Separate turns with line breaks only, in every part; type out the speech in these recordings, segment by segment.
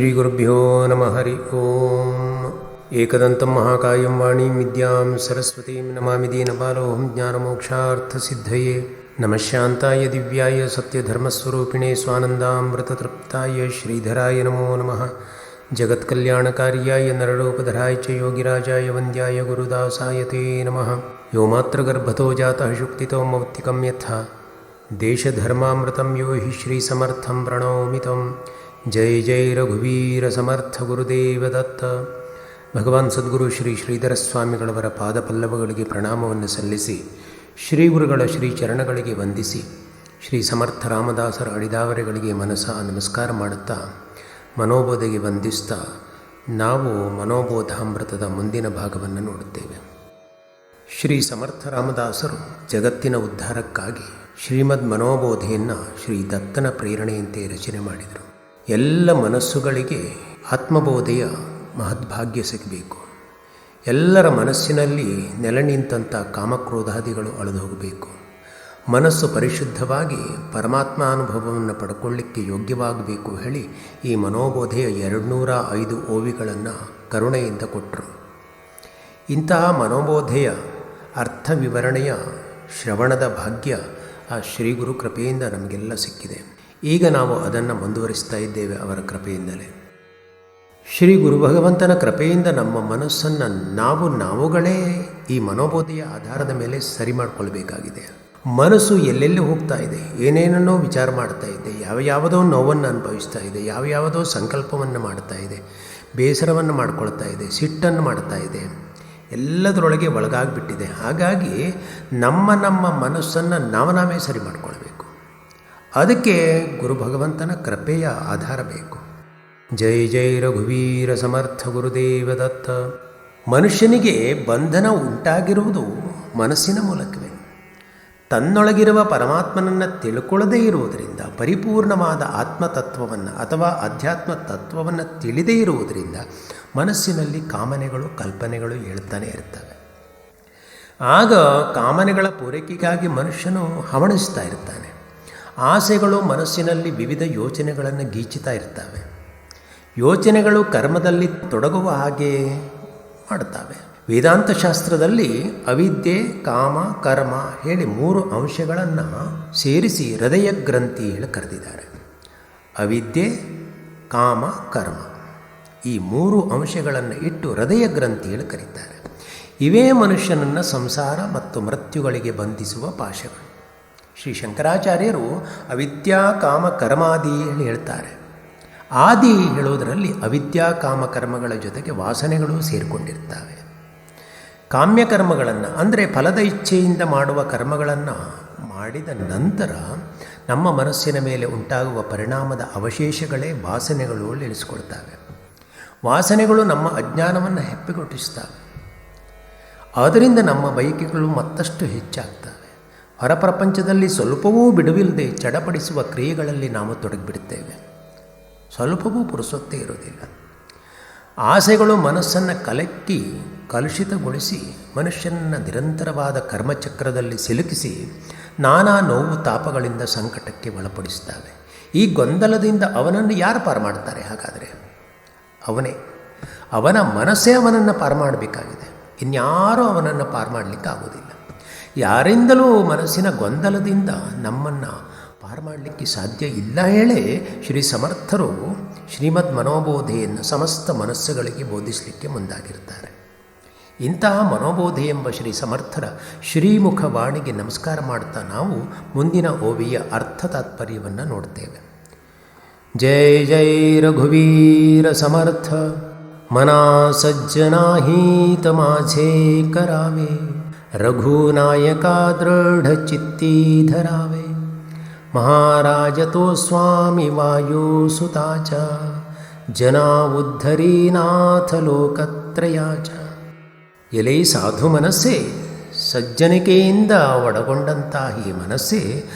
ಶ್ರೀಗುರುಭ್ಯೋ ನಮಃ ಹರಿ ಓಂ. ಏಕದಂತಂ ಮಹಾಕಾಯಂ ವಾಣೀಂ ವಿದ್ಯಾಂ ಸರಸ್ವತೀಂ ನಮಾಮಿ ದೀನಪಾಲೋಹಂ ಜ್ಞಾನಮೋಕ್ಷಾರ್ಥಸಿದ್ಧಯೇ. ನಮಃ ಶಾಂತಾಯ ದಿವ್ಯಾಯ ಸತ್ಯಧರ್ಮಸ್ವರೂಪಿಣೇ ಸ್ವಾನಂದಾಮೃತತೃಪ್ತಾಯ ಶ್ರೀಧರಾಯ ನಮೋ ನಮಃ. ಜಗತ್ಕಲ್ಯಾಣಕಾರ್ಯಾಯ ನರರೂಪಧರಾಯ ಚ ಯೋಗಿರಾಜಾಯ ವಂದ್ಯಾಯ ಗುರುದಾಸಾಯ ತೇ ನಮಃ. ಯೋ ಮಾತೃಗರ್ಭತೋ ಜಾತಃ ಶುಕ್ತಿತೋ ಮೌಕ್ತಿಕಂ ಯಥಾ ದೇಶಧರ್ಮಾಮೃತಂ ಯೋ ಹಿ ಶ್ರೀಸಮರ್ಥಂ ಪ್ರಣೌಮಿ ತಂ. ಜೈ ಜೈ ರಘುವೀರ ಸಮರ್ಥ ಗುರುದೇವ ದತ್ತ. ಭಗವಾನ್ ಸದ್ಗುರು ಶ್ರೀ ಶ್ರೀಧರ ಸ್ವಾಮಿಗಳವರ ಪಾದಪಲ್ಲವಗಳಿಗೆ ಪ್ರಣಾಮವನ್ನು ಸಲ್ಲಿಸಿ, ಶ್ರೀ ಗುರುಗಳ ಶ್ರೀ ಚರಣಗಳಿಗೆ ವಂದಿಸಿ, ಶ್ರೀ ಸಮರ್ಥ ರಾಮದಾಸರ ಅಡಿದಾವರೆಗಳಿಗೆ ಮನಸ ನಮಸ್ಕಾರ ಮಾಡುತ್ತಾ, ಮನೋಬೋಧೆಗೆ ವಂದಿಸ್ತಾ ನಾವು ಮನೋಬೋಧಾಮೃತದ ಮುಂದಿನ ಭಾಗವನ್ನು ನೋಡುತ್ತೇವೆ. ಶ್ರೀ ಸಮರ್ಥ ರಾಮದಾಸರು ಜಗತ್ತಿನ ಉದ್ಧಾರಕ್ಕಾಗಿ ಶ್ರೀಮದ್ ಮನೋಬೋಧೆಯನ್ನು ಶ್ರೀ ದತ್ತನ ಪ್ರೇರಣೆಯಂತೆ ರಚನೆ ಮಾಡಿದರು. ಎಲ್ಲ ಮನಸ್ಸುಗಳಿಗೆ ಆತ್ಮಬೋಧೆಯ ಮಹದ್ಭಾಗ್ಯ ಸಿಗಬೇಕು. ಎಲ್ಲರ ಮನಸ್ಸಿನಲ್ಲಿ ನೆಲೆ ನಿಂತಹ ಕಾಮಕ್ರೋಧಾದಿಗಳು ಅಳೆದು ಹೋಗಬೇಕು. ಮನಸ್ಸು ಪರಿಶುದ್ಧವಾಗಿ ಪರಮಾತ್ಮಾನುಭವವನ್ನು ಪಡ್ಕೊಳ್ಳಿಕ್ಕೆ ಯೋಗ್ಯವಾಗಬೇಕು ಹೇಳಿ ಈ ಮನೋಬೋಧೆಯ 205 ಓವಿಗಳನ್ನು ಕರುಣೆಯಿಂದ ಕೊಟ್ಟರು. ಇಂತಹ ಮನೋಬೋಧೆಯ ಅರ್ಥ ವಿವರಣೆಯ ಶ್ರವಣದ ಭಾಗ್ಯ ಆ ಶ್ರೀಗುರು ಕೃಪೆಯಿಂದ ನಮಗೆಲ್ಲ ಸಿಕ್ಕಿದೆ. ಈಗ ನಾವು ಅದನ್ನು ಮುಂದುವರಿಸ್ತಾ ಇದ್ದೇವೆ ಅವರ ಕೃಪೆಯಿಂದಲೇ. ಶ್ರೀ ಗುರು ಭಗವಂತನ ಕೃಪೆಯಿಂದ ನಮ್ಮ ಮನಸ್ಸನ್ನು ನಾವುಗಳೇ ಈ ಮನೋಬೋಧೆಯ ಆಧಾರದ ಮೇಲೆ ಸರಿ ಮಾಡಿಕೊಳ್ಬೇಕಾಗಿದೆ. ಮನಸ್ಸು ಎಲ್ಲೆಲ್ಲಿ ಹೋಗ್ತಾ ಇದೆ, ಏನೇನನ್ನೋ ವಿಚಾರ ಮಾಡ್ತಾ ಇದೆ, ಯಾವುದೋ ನೋವನ್ನು ಅನುಭವಿಸ್ತಾ ಇದೆ, ಯಾವುದೋ ಸಂಕಲ್ಪವನ್ನು ಮಾಡ್ತಾ ಇದೆ, ಬೇಸರವನ್ನು ಮಾಡ್ಕೊಳ್ತಾ ಇದೆ, ಸಿಟ್ಟನ್ನು ಮಾಡ್ತಾ ಇದೆ, ಎಲ್ಲದರೊಳಗೆ ಒಳಗಾಗಿಬಿಟ್ಟಿದೆ. ಹಾಗಾಗಿ ನಮ್ಮ ಮನಸ್ಸನ್ನು ನಾವೇ ಸರಿ ಮಾಡಿಕೊಳ್ಬೇಕು. ಅದಕ್ಕೆ ಗುರು ಭಗವಂತನ ಕೃಪೆಯ ಆಧಾರ ಬೇಕು. ಜೈ ಜೈ ರಘುವೀರ ಸಮರ್ಥ ಗುರುದೇವ ದತ್ತ. ಮನುಷ್ಯನಿಗೆ ಬಂಧನ ಉಂಟಾಗಿರುವುದು ಮನಸ್ಸಿನ ಮೂಲಕವೇ. ತನ್ನೊಳಗಿರುವ ಪರಮಾತ್ಮನನ್ನು ತಿಳ್ಕೊಳ್ಳದೇ ಇರುವುದರಿಂದ, ಪರಿಪೂರ್ಣವಾದ ಆತ್ಮತತ್ವವನ್ನು ಅಥವಾ ಅಧ್ಯಾತ್ಮ ತತ್ವವನ್ನು ತಿಳಿದೇ ಇರುವುದರಿಂದ ಮನಸ್ಸಿನಲ್ಲಿ ಕಾಮನೆಗಳು, ಕಲ್ಪನೆಗಳು ಹೇಳ್ತಾನೆ ಇರ್ತವೆ. ಆಗ ಕಾಮನೆಗಳ ಪೂರೈಕೆಗಾಗಿ ಮನುಷ್ಯನು ಹವಣಿಸ್ತಾ ಇರ್ತಾನೆ. ಆಸೆಗಳು ಮನಸ್ಸಿನಲ್ಲಿ ವಿವಿಧ ಯೋಚನೆಗಳನ್ನು ಗೀಚುತ್ತಾ ಇರ್ತವೆ. ಯೋಚನೆಗಳು ಕರ್ಮದಲ್ಲಿ ತೊಡಗುವ ಹಾಗೆ ಮಾಡುತ್ತವೆ. ವೇದಾಂತ ಶಾಸ್ತ್ರದಲ್ಲಿ ಅವಿದ್ಯೆ, ಕಾಮ, ಕರ್ಮ ಹೇಳಿ 3 ಅಂಶಗಳನ್ನು ಸೇರಿಸಿ ಹೃದಯ ಗ್ರಂಥಿ ಹೇಳಿ ಕರೆದಿದ್ದಾರೆ. ಅವಿದ್ಯೆ, ಕಾಮ, ಕರ್ಮ ಈ 3 ಅಂಶಗಳನ್ನು ಇಟ್ಟು ಹೃದಯ ಗ್ರಂಥಿ ಹೇಳಿ ಕರೀತಾರೆ. ಇವೇ ಮನುಷ್ಯನನ್ನು ಸಂಸಾರ ಮತ್ತು ಮೃತ್ಯುಗಳಿಗೆ ಬಂಧಿಸುವ ಪಾಶಗಳು. ಶ್ರೀ ಶಂಕರಾಚಾರ್ಯರು ಅವಿದ್ಯಾ ಕಾಮ ಕರ್ಮಾದಿ ಹೇಳಿ ಹೇಳ್ತಾರೆ. ಆದಿ ಹೇಳೋದರಲ್ಲಿ ಅವಿದ್ಯಾ ಕಾಮ ಕರ್ಮಗಳ ಜೊತೆಗೆ ವಾಸನೆಗಳು ಸೇರಿಕೊಂಡಿರ್ತವೆ. ಕಾಮ್ಯಕರ್ಮಗಳನ್ನು ಅಂದರೆ ಫಲದ ಇಚ್ಛೆಯಿಂದ ಮಾಡುವ ಕರ್ಮಗಳನ್ನು ಮಾಡಿದ ನಂತರ ನಮ್ಮ ಮನಸ್ಸಿನ ಮೇಲೆ ಉಂಟಾಗುವ ಪರಿಣಾಮದ ಅವಶೇಷಗಳೇ ವಾಸನೆಗಳು ಎಳಿಸ್ಕೊಳ್ತವೆ. ವಾಸನೆಗಳು ನಮ್ಮ ಅಜ್ಞಾನವನ್ನು ಹೆಪ್ಪುಗಟ್ಟಿಸ್ತವೆ. ಆದ್ದರಿಂದ ನಮ್ಮ ಬಯಕೆಗಳು ಮತ್ತಷ್ಟು ಹೆಚ್ಚಾಗ್ತವೆ. ಹೊರಪ್ರಪಂಚದಲ್ಲಿ ಸ್ವಲ್ಪವೂ ಬಿಡುವಿಲ್ಲದೆ ಚಡಪಡಿಸುವ ಕ್ರಿಯೆಗಳಲ್ಲಿ ನಾವು ತೊಡಗಿಬಿಡುತ್ತೇವೆ. ಸ್ವಲ್ಪವೂ ಪುರುಸೊತ್ತೇ ಇರೋದಿಲ್ಲ. ಆಸೆಗಳು ಮನಸ್ಸನ್ನು ಕಲುಷಿತಗೊಳಿಸಿ ಮನುಷ್ಯನನ್ನು ನಿರಂತರವಾದ ಕರ್ಮಚಕ್ರದಲ್ಲಿ ಸಿಲುಕಿಸಿ ನಾನಾ ನೋವು ತಾಪಗಳಿಂದ ಸಂಕಟಕ್ಕೆ ಒಳಪಡಿಸ್ತವೆ. ಈ ಗೊಂದಲದಿಂದ ಅವನನ್ನು ಯಾರು ಪಾರು ಮಾಡ್ತಾರೆ? ಹಾಗಾದರೆ ಅವನ ಮನಸ್ಸೇ ಅವನನ್ನು ಪಾರು ಮಾಡಬೇಕಾಗಿದೆ. ಇನ್ಯಾರೂ ಅವನನ್ನು ಪಾರು ಮಾಡಲಿಕ್ಕೆ ಆಗೋದಿಲ್ಲ. ಯಾರಿಂದಲೂ ಮನಸ್ಸಿನ ಗೊಂದಲದಿಂದ ನಮ್ಮನ್ನು ಪಾರು ಮಾಡಲಿಕ್ಕೆ ಸಾಧ್ಯ ಇಲ್ಲ ಹೇಳೇ ಶ್ರೀ ಸಮರ್ಥರು ಶ್ರೀಮದ್ ಮನೋಬೋಧೆಯನ್ನು ಸಮಸ್ತ ಮನಸ್ಸುಗಳಿಗೆ ಬೋಧಿಸಲಿಕ್ಕೆ ಮುಂದಾಗಿರ್ತಾರೆ. ಇಂತಹ ಮನೋಬೋಧೆ ಎಂಬ ಶ್ರೀ ಸಮರ್ಥರ ಶ್ರೀಮುಖ ವಾಣಿಗೆ ನಮಸ್ಕಾರ ಮಾಡ್ತಾ ನಾವು ಮುಂದಿನ ಓವಿಯ ಅರ್ಥ ತಾತ್ಪರ್ಯವನ್ನು ನೋಡ್ತೇವೆ. ಜೈ ಜೈ ರಘುವೀರ ಸಮರ್ಥ. ಮನಾ ಸಜ್ಜನಾಹೀತ ಮಾಝೇ करावे, रघुनायका दृढ़ चित्ती धरावे. महाराज तो स्वामी वायुसुताच, जना उद्धरीनाथ ಲೋಕತ್ರಯಾಚ. ಎಲೆ ಸಾಧು ಮನಸ್ಸೇ, ಸಜ್ಜನಿಕೆಯಿಂದ ಒಳಗೊಂಡಂತಹ ಈ ಮನಸ್ಸೇ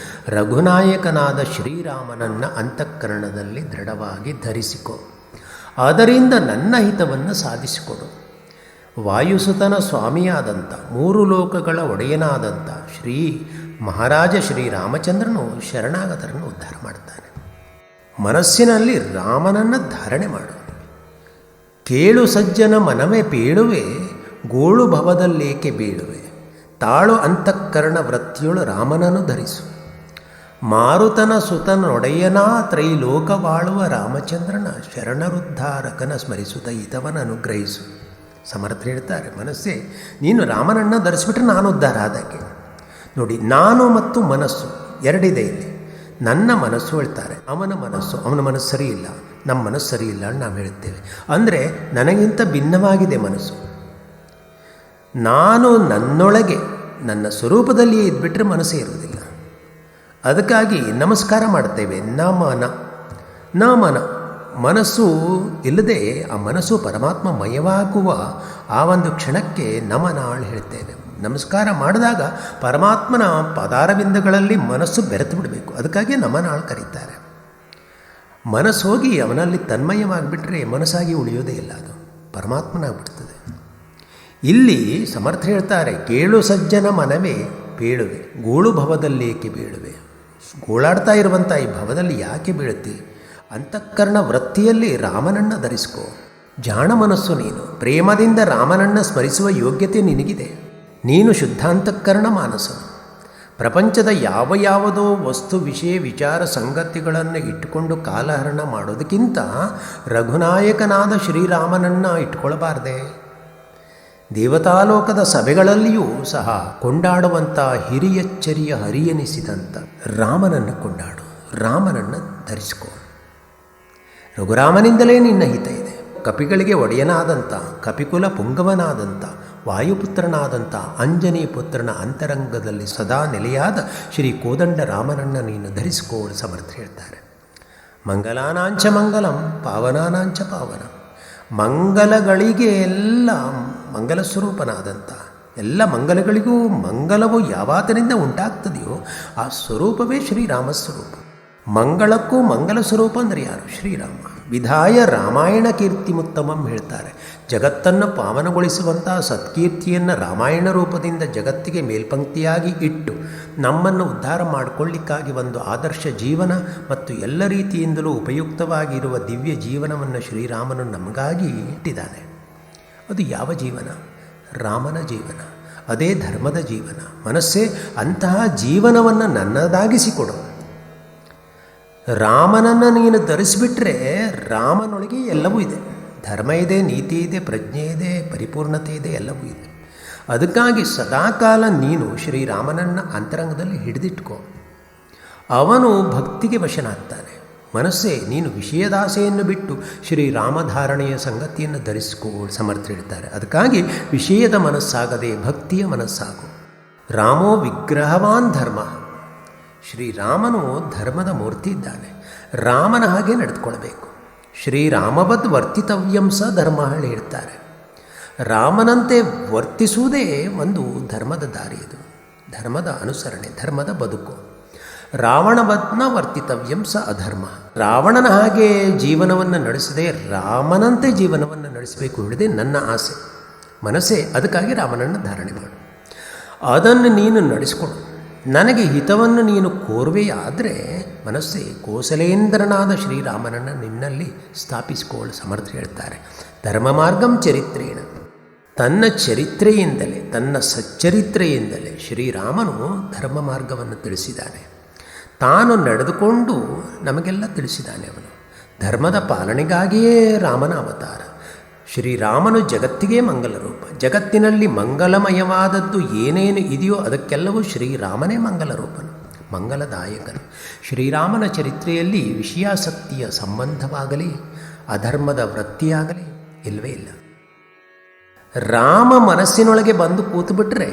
ರಘುನಾಯಕನಾದ ಶ್ರೀರಾಮನನ್ನು ಅಂತಃಕರಣದಲ್ಲಿ ದೃಢವಾಗಿ ಧರಿಸಿಕೊ. ಅದರಿಂದ ನನ್ನ ಹಿತವನ್ನು ಸಾಧಿಸಿಕೊಡು. ವಾಯುಸುತನ ಸ್ವಾಮಿಯಾದಂಥ 3 ಲೋಕಗಳ ಒಡೆಯನಾದಂಥ ಮಹಾರಾಜ ಶ್ರೀರಾಮಚಂದ್ರನು ಶರಣಾಗತರನ್ನು ಉದ್ಧಾರ ಮಾಡ್ತಾನೆ. ಮನಸ್ಸಿನಲ್ಲಿ ರಾಮನನ್ನು ಧಾರಣೆ ಮಾಡು. ಕೇಳು ಸಜ್ಜನ ಮನವೇ ಪೇಳುವೆ, ಗೋಳು ಭವದಲ್ಲೇಕೆ ಬೀಳುವೆ. ತಾಳು ಅಂತಃಕರಣ ವೃತ್ತಿಯೊಳು ರಾಮನನ್ನು ಧರಿಸು. ಮಾರುತನ ಸುತನೊಡೆಯನ ತ್ರೈಲೋಕವಾಳುವ ರಾಮಚಂದ್ರನ ಶರಣರುದ್ಧಾರಕನ ಸ್ಮರಿಸುತ್ತ ಹಿತವನ ಅನುಗ್ರಹಿಸು. ಸಮರ್ಥ ಹೇಳ್ತಾರೆ, ಮನಸ್ಸೇ ನೀನು ರಾಮನನ್ನು ಧರಿಸಿಬಿಟ್ರೆ ನಾನು ಉದ್ಧಾರ ಆದಾಗೆ. ನೋಡಿ, ನಾನು ಮತ್ತು ಮನಸ್ಸು ಎರಡಿದೆ ಇಲ್ಲಿ. ನನ್ನ ಮನಸ್ಸು ಹೇಳ್ತಾರೆ, ಅವನ ಮನಸ್ಸು ಸರಿ ಇಲ್ಲ, ನಮ್ಮ ಮನಸ್ಸು ಸರಿ ಇಲ್ಲ ಅಂತ ನಾವು ಹೇಳ್ತೇವೆ. ಅಂದರೆ ನನಗಿಂತ ಭಿನ್ನವಾಗಿದೆ ಮನಸ್ಸು. ನಾನು ನನ್ನೊಳಗೆ ನನ್ನ ಸ್ವರೂಪದಲ್ಲಿ ಇದ್ಬಿಟ್ರೆ ಮನಸ್ಸೇ ಇರುವುದಿಲ್ಲ. ಅದಕ್ಕಾಗಿ ನಮಸ್ಕಾರ ಮಾಡ್ತೇವೆ. ನಮನ ಮನಸ್ಸು ಇಲ್ಲದೆ ಆ ಮನಸ್ಸು ಪರಮಾತ್ಮ ಮಯವಾಗುವ ಆ ಒಂದು ಕ್ಷಣಕ್ಕೆ ನಮನಾಳು ಹೇಳ್ತೇವೆ. ನಮಸ್ಕಾರ ಮಾಡಿದಾಗ ಪರಮಾತ್ಮನ ಪದಾರವಿಂದಗಳಲ್ಲಿ ಮನಸ್ಸು ಬೆರೆತು ಬಿಡಬೇಕು. ಅದಕ್ಕಾಗಿ ನಮನಾಳು ಕರೀತಾರೆ. ಮನಸ್ಸು ಹೋಗಿ ಅವನಲ್ಲಿ ತನ್ಮಯವಾಗಿಬಿಟ್ರೆ ಮನಸ್ಸಾಗಿ ಉಳಿಯೋದೇ ಇಲ್ಲ, ಅದು ಪರಮಾತ್ಮನಾಗ್ಬಿಡ್ತದೆ. ಇಲ್ಲಿ ಸಮರ್ಥ ಹೇಳ್ತಾರೆ, ಕೇಳು ಸಜ್ಜನ ಮನವೇ ಬೀಳುವೆ, ಗೋಳು ಭವದಲ್ಲೇಕೆ ಬೀಳುವೆ. ಗೋಳಾಡ್ತಾ ಇರುವಂಥ ಈ ಭವದಲ್ಲಿ ಯಾಕೆ ಬೀಳುತ್ತಿ? ಅಂತಃಕರಣ ವೃತ್ತಿಯಲ್ಲಿ ರಾಮನನ್ನು ಧರಿಸ್ಕೋ. ಜಾಣ ಮನಸ್ಸು ನೀನು. ಪ್ರೇಮದಿಂದ ರಾಮನನ್ನು ಸ್ಮರಿಸುವ ಯೋಗ್ಯತೆ ನಿನಗಿದೆ. ನೀನು ಶುದ್ಧಾಂತಃಕರಣ ಮಾನಸ. ಪ್ರಪಂಚದ ಯಾವುದೋ ವಸ್ತು ವಿಷಯ ವಿಚಾರ ಸಂಗತಿಗಳನ್ನು ಇಟ್ಟುಕೊಂಡು ಕಾಲಹರಣ ಮಾಡೋದಕ್ಕಿಂತ ರಘುನಾಯಕನಾದ ಶ್ರೀರಾಮನನ್ನು ಇಟ್ಕೊಳ್ಬಾರ್ದೆ. ದೇವತಾಲೋಕದ ಸಭೆಗಳಲ್ಲಿಯೂ ಸಹ ಕೊಂಡಾಡುವಂಥ ಹಿರಿಯಚ್ಚರಿಯ ಹರಿಯನಿಸಿದಂಥ ರಾಮನನ್ನು ಕೊಂಡಾಡು, ರಾಮನನ್ನು ಧರಿಸ್ಕೋ. ರಘುರಾಮನಿಂದಲೇ ನಿನ್ನ ಹಿತ ಇದೆ. ಕಪಿಗಳಿಗೆ ಒಡೆಯನಾದಂಥ, ಕಪಿಕುಲ ಪುಂಗವನಾದಂಥ, ವಾಯುಪುತ್ರನಾದಂಥ ಅಂಜನೇಯ ಪುತ್ರನ ಅಂತರಂಗದಲ್ಲಿ ಸದಾ ನೆಲೆಯಾದ ಶ್ರೀ ಕೋದಂಡ ರಾಮನನ್ನು ನೀನು ಧರಿಸಿಕೋ. ಸಮರ್ಥ ಹೇಳ್ತಾರೆ, ಮಂಗಲಾನಾಂಚ ಮಂಗಲಂ ಪಾವನಾನಾಂಚ ಪಾವನಂ. ಮಂಗಲಗಳಿಗೆ ಎಲ್ಲ ಮಂಗಲ ಸ್ವರೂಪನಾದಂಥ, ಎಲ್ಲ ಮಂಗಲಗಳಿಗೂ ಮಂಗಲವು ಯಾವಾತನಿಂದ ಉಂಟಾಗ್ತದೆಯೋ ಆ ಸ್ವರೂಪವೇ ಶ್ರೀರಾಮ ಸ್ವರೂಪ. ಮಂಗಳಕ್ಕೂ ಮಂಗಲ ಸ್ವರೂಪ ಅಂದರೆ ಯಾರು? ಶ್ರೀರಾಮ. ವಿಧಾಯ ರಾಮಾಯಣ ಕೀರ್ತಿಮುತ್ತಮಂ ಹೇಳ್ತಾರೆ. ಜಗತ್ತನ್ನು ಪಾವನಗೊಳಿಸುವಂಥ ಸತ್ಕೀರ್ತಿಯನ್ನು ರಾಮಾಯಣ ರೂಪದಿಂದ ಜಗತ್ತಿಗೆ ಮೇಲ್ಪಂಕ್ತಿಯಾಗಿ ಇಟ್ಟು ನಮ್ಮನ್ನು ಉದ್ಧಾರ ಮಾಡಿಕೊಳ್ಳಿಕ್ಕಾಗಿ ಒಂದು ಆದರ್ಶ ಜೀವನ ಮತ್ತು ಎಲ್ಲ ರೀತಿಯಿಂದಲೂ ಉಪಯುಕ್ತವಾಗಿರುವ ದಿವ್ಯ ಜೀವನವನ್ನು ಶ್ರೀರಾಮನು ನಮಗಾಗಿ ಇಟ್ಟಿದ್ದಾನೆ. ಅದು ಯಾವ ಜೀವನ? ರಾಮನ ಜೀವನ. ಅದೇ ಧರ್ಮದ ಜೀವನ. ಮನಸ್ಸೇ ಅಂತಹ ಜೀವನವನ್ನು ನನ್ನದಾಗಿಸಿಕೊಡು. ರಾಮನನ್ನು ನೀನು ಧರಿಸಿಬಿಟ್ರೆ ರಾಮನೊಳಗೆ ಎಲ್ಲವೂ ಇದೆ. ಧರ್ಮ ಇದೆ, ನೀತಿ ಇದೆ, ಪ್ರಜ್ಞೆ ಇದೆ, ಪರಿಪೂರ್ಣತೆ ಇದೆ, ಎಲ್ಲವೂ ಇದೆ. ಅದಕ್ಕಾಗಿ ಸದಾಕಾಲ ನೀನು ಶ್ರೀರಾಮನನ್ನು ಅಂತರಂಗದಲ್ಲಿ ಹಿಡಿದಿಟ್ಕೋ. ಅವನು ಭಕ್ತಿಗೆ ವಶನಾಗ್ತಾನೆ. ಮನಸ್ಸೇ ನೀನು ವಿಷಯದಾಸೆಯನ್ನು ಬಿಟ್ಟು ಶ್ರೀರಾಮಧಾರಣೆಯ ಸಂಗತಿಯನ್ನು ಧರಿಸಿಕೋ. ಸಮರ್ಥ ಹೇಳ್ತಾರೆ. ಅದಕ್ಕಾಗಿ ವಿಷಯದ ಮನಸ್ಸಾಗದೆ ಭಕ್ತಿಯ ಮನಸ್ಸಾಗು. ರಾಮೋ ವಿಗ್ರಹವಾನ್ ಧರ್ಮ. ಶ್ರೀರಾಮನು ಧರ್ಮದ ಮೂರ್ತಿ ಇದ್ದಾನೆ. ರಾಮನ ಹಾಗೆ ನಡೆದುಕೊಳ್ಬೇಕು. ಶ್ರೀರಾಮವದ್ ವರ್ತಿತವ್ಯಂ ಸ ಧರ್ಮ ಹೇಳ್ತಾರೆ. ರಾಮನಂತೆ ವರ್ತಿಸುವುದೇ ಒಂದು ಧರ್ಮದ ದಾರಿ. ಇದು ಧರ್ಮದ ಅನುಸರಣೆ, ಧರ್ಮದ ಬದುಕು. ರಾವಣವದ್ನ ವರ್ತಿತವ್ಯಂ ಸ ಅಧರ್ಮ. ರಾವಣನ ಹಾಗೆ ಜೀವನವನ್ನು ನಡೆಸದೆ ರಾಮನಂತೆ ಜೀವನವನ್ನು ನಡೆಸಬೇಕು ಹೇಳಿದೆ ನನ್ನ ಆಸೆ. ಮನಸ್ಸೇ ಅದಕ್ಕಾಗಿ ರಾಮನನ್ನು ಧಾರಣೆ ಮಾಡು. ಅದನ್ನು ನೀನು ನಡೆಸಿಕೊಡು. ನನಗೆ ಹಿತವನ್ನು ನೀನು ಕೋರುವೆಯಾದರೆ ಮನಸ್ಸೇ ಕೋಸಲೇಂದ್ರನಾದ ಶ್ರೀರಾಮನನ್ನು ನಿನ್ನಲ್ಲಿ ಸ್ಥಾಪಿಸಿಕೊಳ್ಳು. ಸಮರ್ಥ ಹೇಳ್ತಾರೆ. ಧರ್ಮ ಮಾರ್ಗಂ ಚರಿತ್ರೇಣ. ತನ್ನ ಚರಿತ್ರೆಯಿಂದಲೇ, ತನ್ನ ಸಚ್ಚರಿತ್ರೆಯಿಂದಲೇ ಶ್ರೀರಾಮನು ಧರ್ಮ ಮಾರ್ಗವನ್ನು ತಿಳಿಸಿದ್ದಾನೆ. ತಾನು ನಡೆದುಕೊಂಡು ನಮಗೆಲ್ಲ ತಿಳಿಸಿದ್ದಾನೆ. ಅವನು ಧರ್ಮದ ಪಾಲನೆಗಾಗಿಯೇ ರಾಮನ ಅವತಾರ. ಶ್ರೀರಾಮನು ಜಗತ್ತಿಗೆ ಮಂಗಲ ರೂಪ. ಜಗತ್ತಿನಲ್ಲಿ ಮಂಗಲಮಯವಾದದ್ದು ಏನೇನು ಇದೆಯೋ ಅದಕ್ಕೆಲ್ಲವೂ ಶ್ರೀರಾಮನೇ ಮಂಗಲ ರೂಪನು, ಮಂಗಲದಾಯಕನು. ಶ್ರೀರಾಮನ ಚರಿತ್ರೆಯಲ್ಲಿ ವಿಷಯಾಸಕ್ತಿಯ ಸಂಬಂಧವಾಗಲಿ ಅಧರ್ಮದ ವೃತ್ತಿಯಾಗಲಿ ಇಲ್ಲವೇ ಇಲ್ಲ. ರಾಮ ಮನಸ್ಸಿನೊಳಗೆ ಬಂದು ಕೂತುಬಿಟ್ರೆ